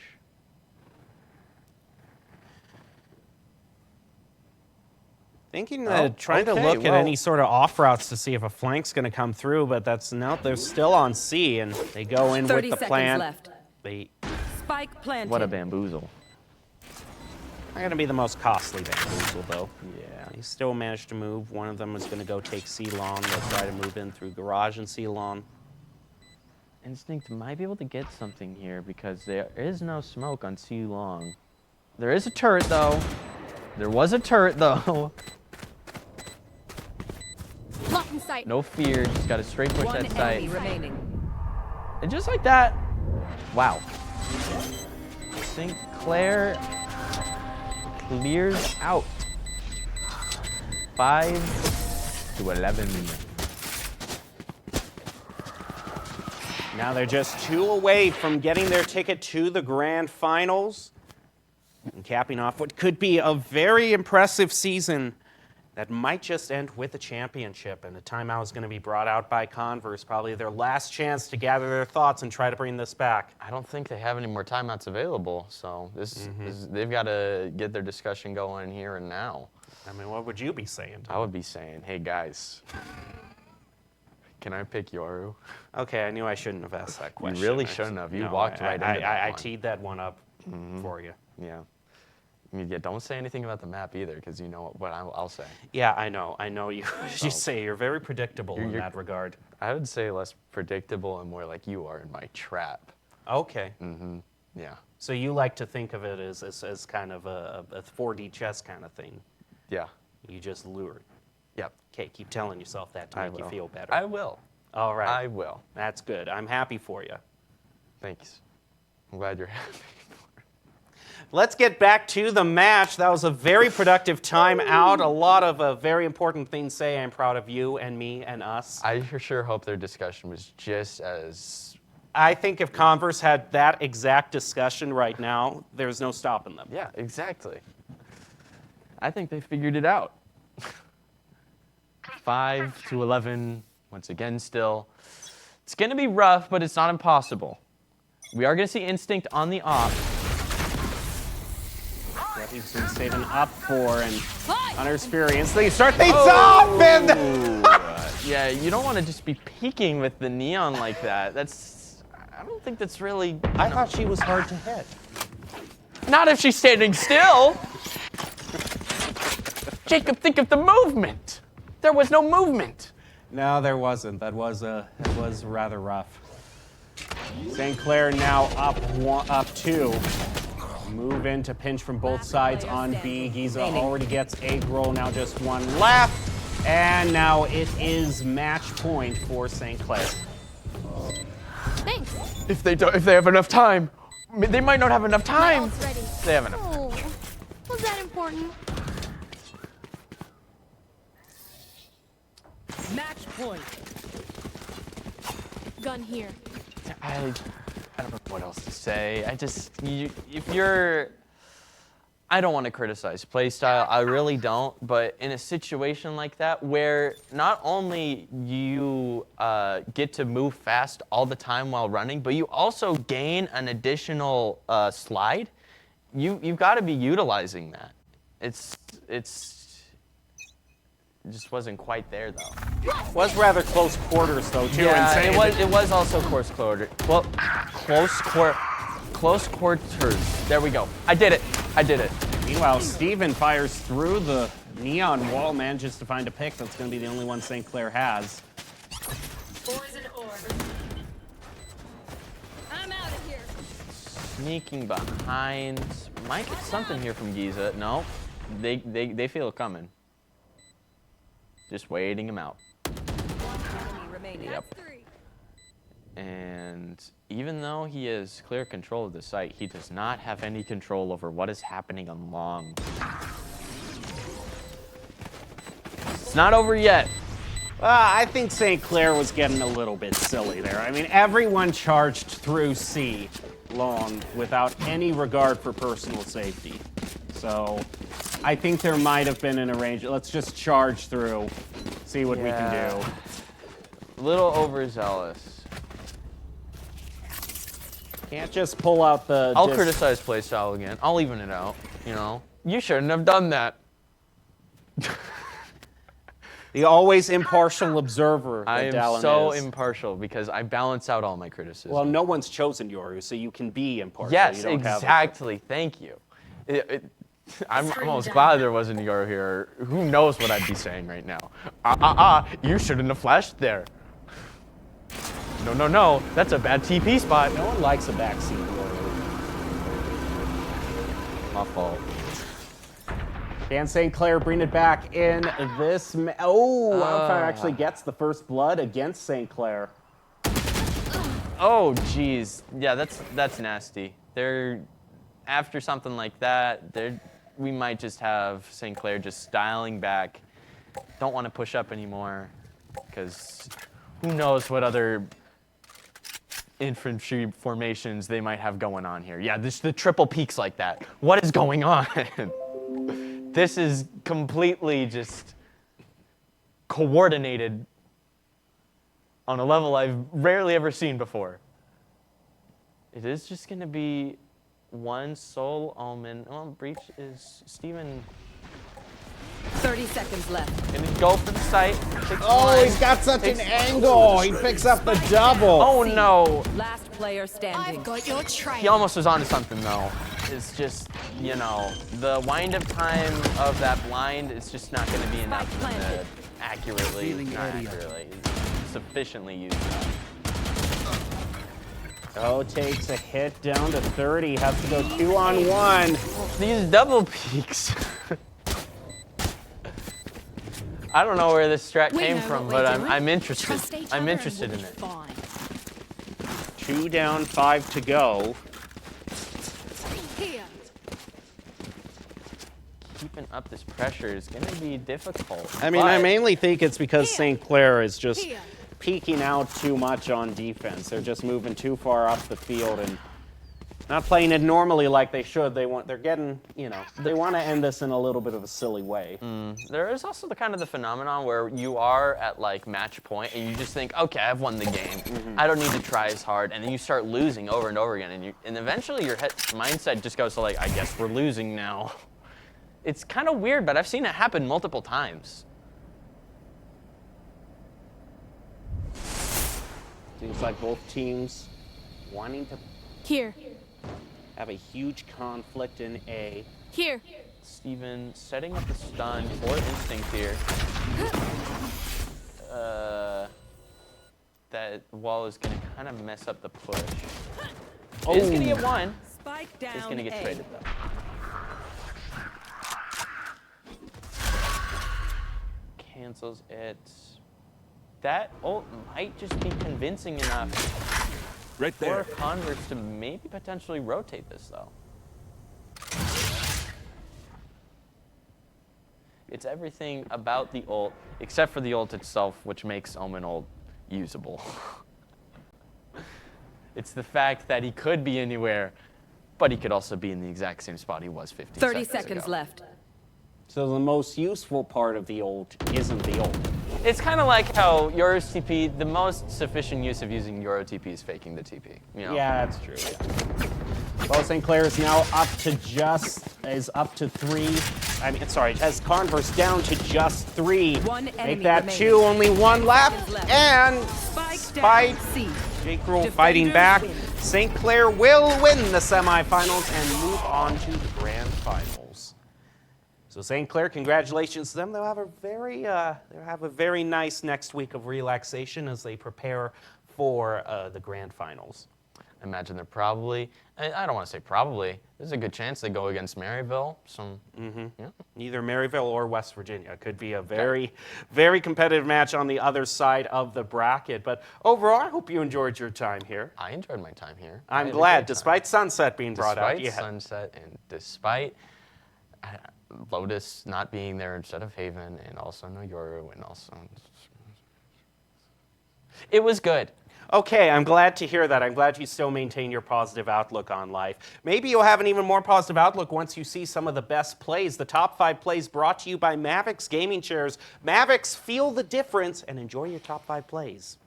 Thinking trying to okay, look at well- any sort of off routes to see if a flank's going to come through, but that's no. They're still on C, and they go in 30 with the seconds plan. left. They Spike planted. What a bamboozle. are going to be the most costly bamboozle, though. Yeah. They still managed to move. One of them is going to go take C long. They'll try to move in through garage and C long. Instinct might be able to get something here because there is no smoke on C long. There is a turret though. There was a turret though. Lock in sight. No fear, just got to straight push One that site. enemy remaining. And just like that, wow. St. Clair clears out. 5-11. Now they're just 2 away from getting their ticket to the grand finals and capping off what could be a very impressive season that might just end with a championship. And a timeout is going to be brought out by Converse, probably their last chance to gather their thoughts and try to bring this back. I don't think they have any more timeouts available, so they've got to get their discussion going here and now. I mean, what would you be saying? I would be saying, hey guys, can I pick Yoru? Okay, I knew I shouldn't have asked that question. You really shouldn't have. You walked right into that I one. teed that one up for you. Yeah. I mean, yeah, don't say anything about the map either, because you know what I'll say. Yeah, I know. I know you. You say you're very predictable in that regard. I would say less predictable and more like you are in my trap. Okay. Yeah. So you like to think of it as kind of a 4D chess kind of thing. Yeah. You just lure. Yep. Okay, keep telling yourself that to make you feel better. I will. All right. I will. That's good. I'm happy for you. Thanks. I'm glad you're happy. Let's get back to the match. That was a very productive timeout. A lot of very important things say. I'm proud of you and me and us. I for sure hope their discussion was just as... I think if Converse had that exact discussion right now, there's no stopping them. Yeah, exactly. I think they figured it out. 5 to 11, once again still. It's going to be rough, but it's not impossible. We are going to see Instinct on the op. What he's been saving up for, and Hunter experience. They start things off, and yeah, you don't want to just be peeking with the neon like that. I don't think that's really... I thought she was hard to hit. Not if she's standing still. Jacob, think of the movement. There was no movement. No, there wasn't. That was rather rough. St. Clair now up 2. Move in to pinch from both sides on B. Giza already gets a roll, now just 1 left. And now it is match point for St. Clair. Thanks. If they have enough time, they might not have enough time. My ult's ready. They have enough. Oh, was that important? Match point. Gun here. I don't know what else to say. I don't want to criticize playstyle, I really don't, but in a situation like that where not only you get to move fast all the time while running, but you also gain an additional slide, you've got to be utilizing that. It just wasn't quite there though. Was rather close quarters though too. Yeah, it was also close quarters. Well, close quarters. There we go. I did it. Meanwhile, Steven fires through the neon wall, manages to find a pick. That's going to be the only one St. Clair has. Poison orb. I'm out of here. Sneaking behind. Might get something here from Giza. No, they feel it coming. Just waiting him out. Enemy remaining. Yep. And even though he has clear control of the site, he does not have any control over what is happening on long. It's not over yet. I think St. Clair was getting a little bit silly there. I mean, everyone charged through C long without any regard for personal safety. So I think there might have been an arrangement. Let's just charge through, see what we can do. A little overzealous. Can't just pull out the... I'll criticize playstyle again. I'll even it out, you know. You shouldn't have done that. The always impartial observer that I am Dallin so is. impartial because I balance out all my criticism. Well, no one's chosen Yoru, so you can be impartial. yes, You don't exactly. Thank you. I'm almost glad there wasn't Yoru here. Who knows what I'd be saying right now? You shouldn't have flashed there. No, that's a bad TP spot. No one likes a backseat Yoru. My fault. Can St. Clair bring it back in this... Wildfire actually gets the first blood against St. Clair. Oh, geez. Yeah, that's nasty. After something like that, we might just have St. Clair just styling back. Don't want to push up anymore, because who knows what other infantry formations they might have going on here. Yeah, the triple peaks like that. What is going on? This is completely just coordinated on a level I've rarely ever seen before. It is just going to be one Soul Omen. Oh, Breach is Steven. 30 seconds left. Gonna go for the site. Oh, he's got such an angle. He picks up the double. Oh no. Last player standing. I've got your trail. He almost was onto something though. It's just, you know, the wind-up time of that blind is just not going to be enough to sufficiently use that. Oh, takes a hit down to 30. Has to go 2-on-1. These double peaks. I don't know where this strat came from, but I'm interested. I'm interested in it. 2 down, 5 to go. Here. Keeping up this pressure is going to be difficult. I mean, I but mainly think it's because Here. St. Clair is just Here. peeking out too much on defense. They're just moving too far up the field and not playing it normally like they should. They're getting, you know, they want to end this in a little bit of a silly way. There is also the kind of the phenomenon where you are at like match point and you just think, okay, I've won the game. I don't need to try as hard, and then you start losing over and over again, and eventually your mindset just goes to like, I guess we're losing now. It's kind of weird, but I've seen it happen multiple times. Seems like both teams wanting to Here. have a huge conflict in A. Here. Steven setting up the stun for instinct here. That wall is going to kind of mess up the push. Oh. He's going to get one. Spike down. He's going to get A. traded though. Cancels it. That ult might just be convincing enough Right for there. Converse to maybe potentially rotate this though. It's everything about the ult, except for the ult itself, which makes Omen ult usable. It's the fact that he could be anywhere, but he could also be in the exact same spot he was 15 30 seconds seconds ago. left. So the most useful part of the ult isn't the ult. It's kind of like how Yoru's TP, the most sufficient use of using Yoru TP is faking the TP. You know? Yeah, that's true. Yeah. Well, St. Clair is now up to up to 3. I mean, sorry, has Converse down to just 3. One enemy Make that remaining. 2, only 1 left, Left. and Spike Spike. down. C. Jake Rule Defenders fighting back. win. St. Clair will win the semifinals and move on to the grand finals. So St. Clair, congratulations to them. They'll have a very nice next week of relaxation as they prepare for the grand finals. I imagine they're probably, I don't want to say probably, there's a good chance they go against Maryville. Yeah. Either Maryville or West Virginia. Could be a very, very competitive match on the other side of the bracket. But overall, I hope you enjoyed your time here. I enjoyed my time here. I I'm had a glad, great time. despite Sunset being brought out. Despite Sunset and despite Lotus not being there instead of Haven, and also no Yoru, and also... It was good. Okay, I'm glad to hear that. I'm glad you still maintain your positive outlook on life. Maybe you'll have an even more positive outlook once you see some of the best plays. The top 5 plays brought to you by Mavics Gaming Chairs. Mavics, feel the difference and enjoy your top 5 plays.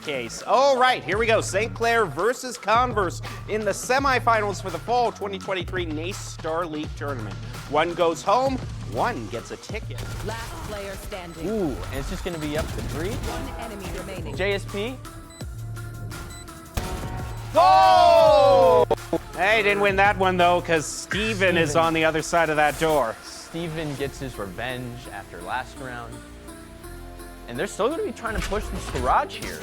Case. All right, here we go. St. Clair versus Converse in the semifinals for the fall 2023 NACE Star League tournament. One goes home, one gets a ticket. Last player standing. Ooh, and it's just going to be up to 3. One enemy remaining. JSP. Oh! Hey, didn't win that one though, because Steven is on the other side of that door. Steven gets his revenge after last round. And they're still going to be trying to push this garage here.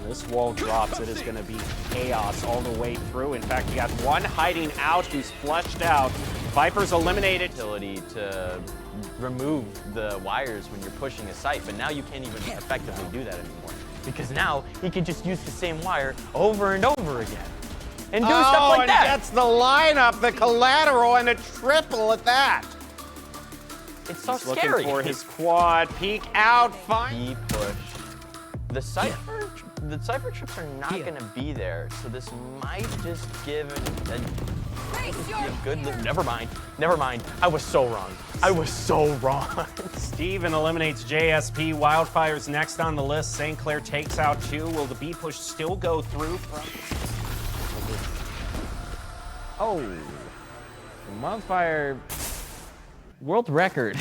When this wall drops, it is going to be chaos all the way through. In fact, you got one hiding out who's flushed out. Viper's eliminated. Ability to remove the wires when you're pushing a site, but now you can't even effectively do that anymore. Because now he can just use the same wire over and over again. And do stuff like and that. gets the lineup, the collateral, and a triple at that. It's so Looking scary. for his quad. Peek out. Fine. B push. The Cypher trips are not going to be there, so this might just give a good. Never mind. I was so wrong. Steven eliminates JSP. Wildfire's next on the list. St. Clair takes out 2. Will the B push still go through? Oh. Wildfire. World record.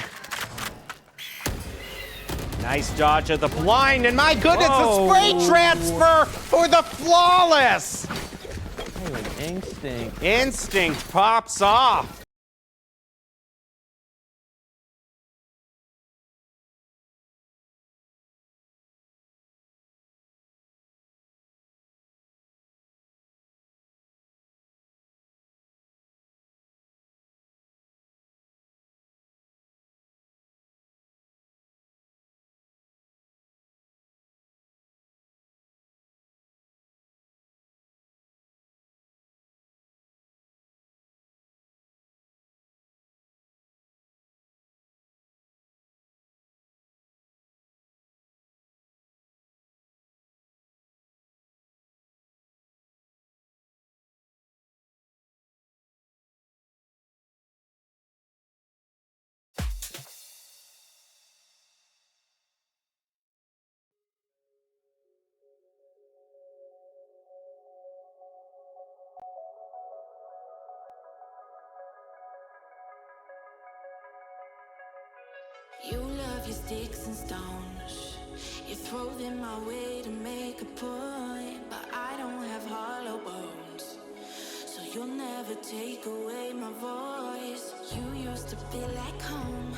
Nice dodge of the blind, and my goodness, the spray transfer for the flawless! Instinct. Instinct pops off. You love your sticks and stones. You throw them my way to make a point, but I don't have hollow bones, so you'll never take away my voice. You used to be like home,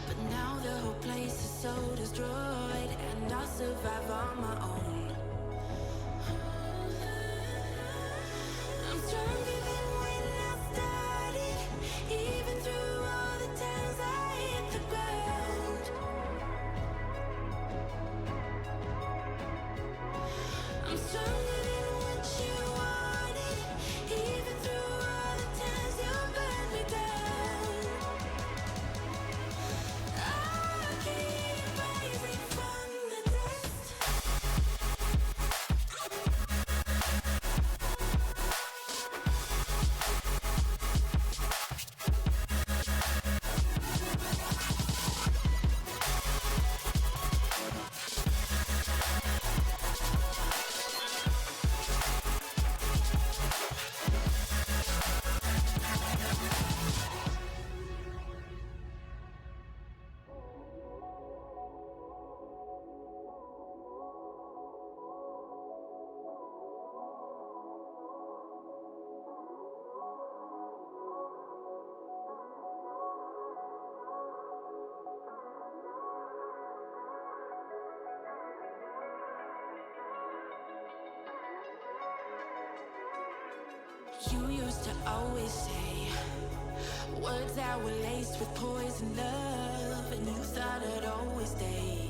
but now the whole place is so destroyed, and I'll survive on my own. I'm stronger than when I started, even through all the times I hit the ground. I'm stronger than what you wanted, even through all the times you burned me down. I keep rising from the dust. You used to always say words that were laced with poison love, and you thought I'd always stay.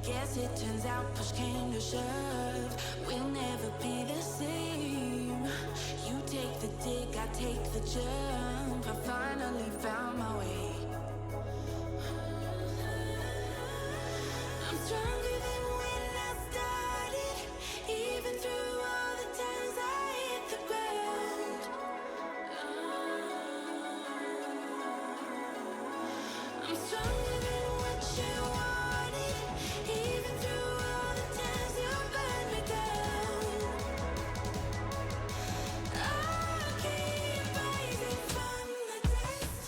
Guess it turns out push came to shove, we'll never be the same. You take the dig, I take the jump, I finally found my way. I'm stronger than when I started, even through all the times I hit the ground. I'm stronger than what you wanted, even through all the times you burned me down. I keep rising from the dust.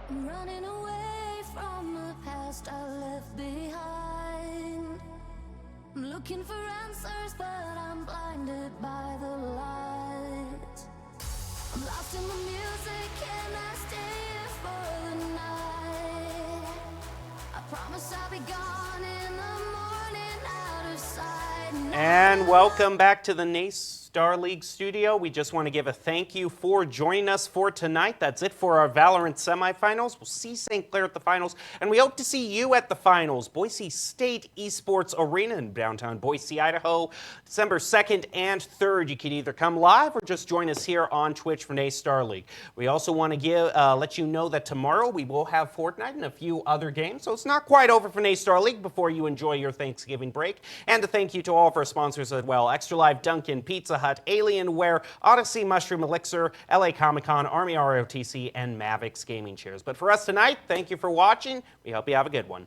I'm running away from the past I left behind. I'm looking for answers, but I'm blinded by the light. I'm lost in the music, and I stay here for the night. I promise I'll be gone in the morning, out of sight. And welcome back to the NACE Star League studio. We just want to give a thank you for joining us for tonight. That's it for our Valorant semifinals. We'll see St. Clair at the finals, and we hope to see you at the finals. Boise State Esports Arena in downtown Boise, Idaho, December 2nd and 3rd. You can either come live or just join us here on Twitch for NACE Star League. We also want to let you know that tomorrow we will have Fortnite and a few other games, so it's not quite over for NACE Star League before you enjoy your Thanksgiving break. And a thank you to all of our sponsors as well: Extra Life, Dunkin', Pizza Hut, Alienware, Odyssey, Mushroom Elixir, LA Comic Con, Army ROTC, and Mavix Gaming Chairs. But for us tonight, thank you for watching. We hope you have a good one.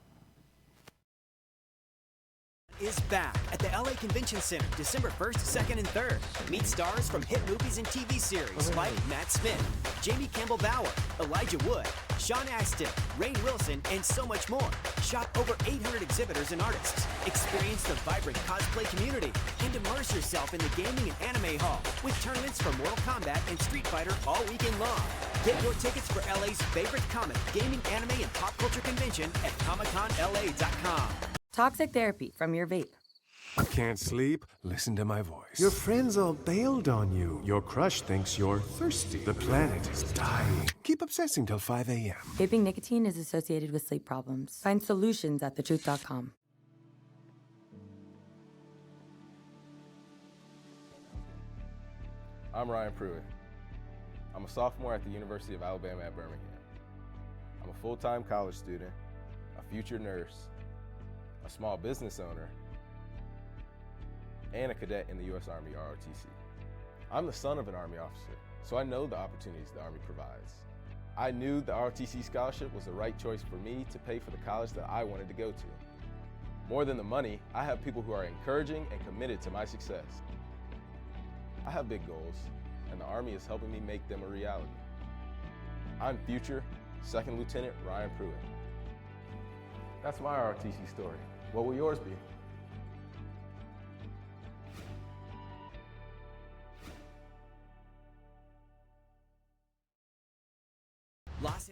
Is back at the LA Convention Center December 1st, 2nd, and 3rd. Meet stars from hit movies and TV series like Matt Smith, Jamie Campbell Bower, Elijah Wood, Sean Astin, Rainn Wilson, and so much more. Shop over 800 exhibitors and artists. Experience the vibrant cosplay community and immerse yourself in the gaming and anime hall with tournaments for Mortal Kombat and Street Fighter all weekend long. Get your tickets for LA's favorite comic, gaming, anime, and pop culture convention at ComicConLA.com. Toxic therapy from your vape. Can't sleep? Listen to my voice. Your friends all bailed on you. Your crush thinks you're thirsty. The planet is dying. Keep obsessing till 5 a.m. Vaping nicotine is associated with sleep problems. Find solutions at thetruth.com. I'm Ryan Pruitt. I'm a sophomore at the University of Alabama at Birmingham. I'm a full-time college student, a future nurse, a small business owner, and a cadet in the U.S. Army ROTC. I'm the son of an Army officer, so I know the opportunities the Army provides. I knew the ROTC scholarship was the right choice for me to pay for the college that I wanted to go to. More than the money, I have people who are encouraging and committed to my success. I have big goals, and the Army is helping me make them a reality. I'm future Second Lieutenant Ryan Pruitt. That's my ROTC story. What will yours be? Los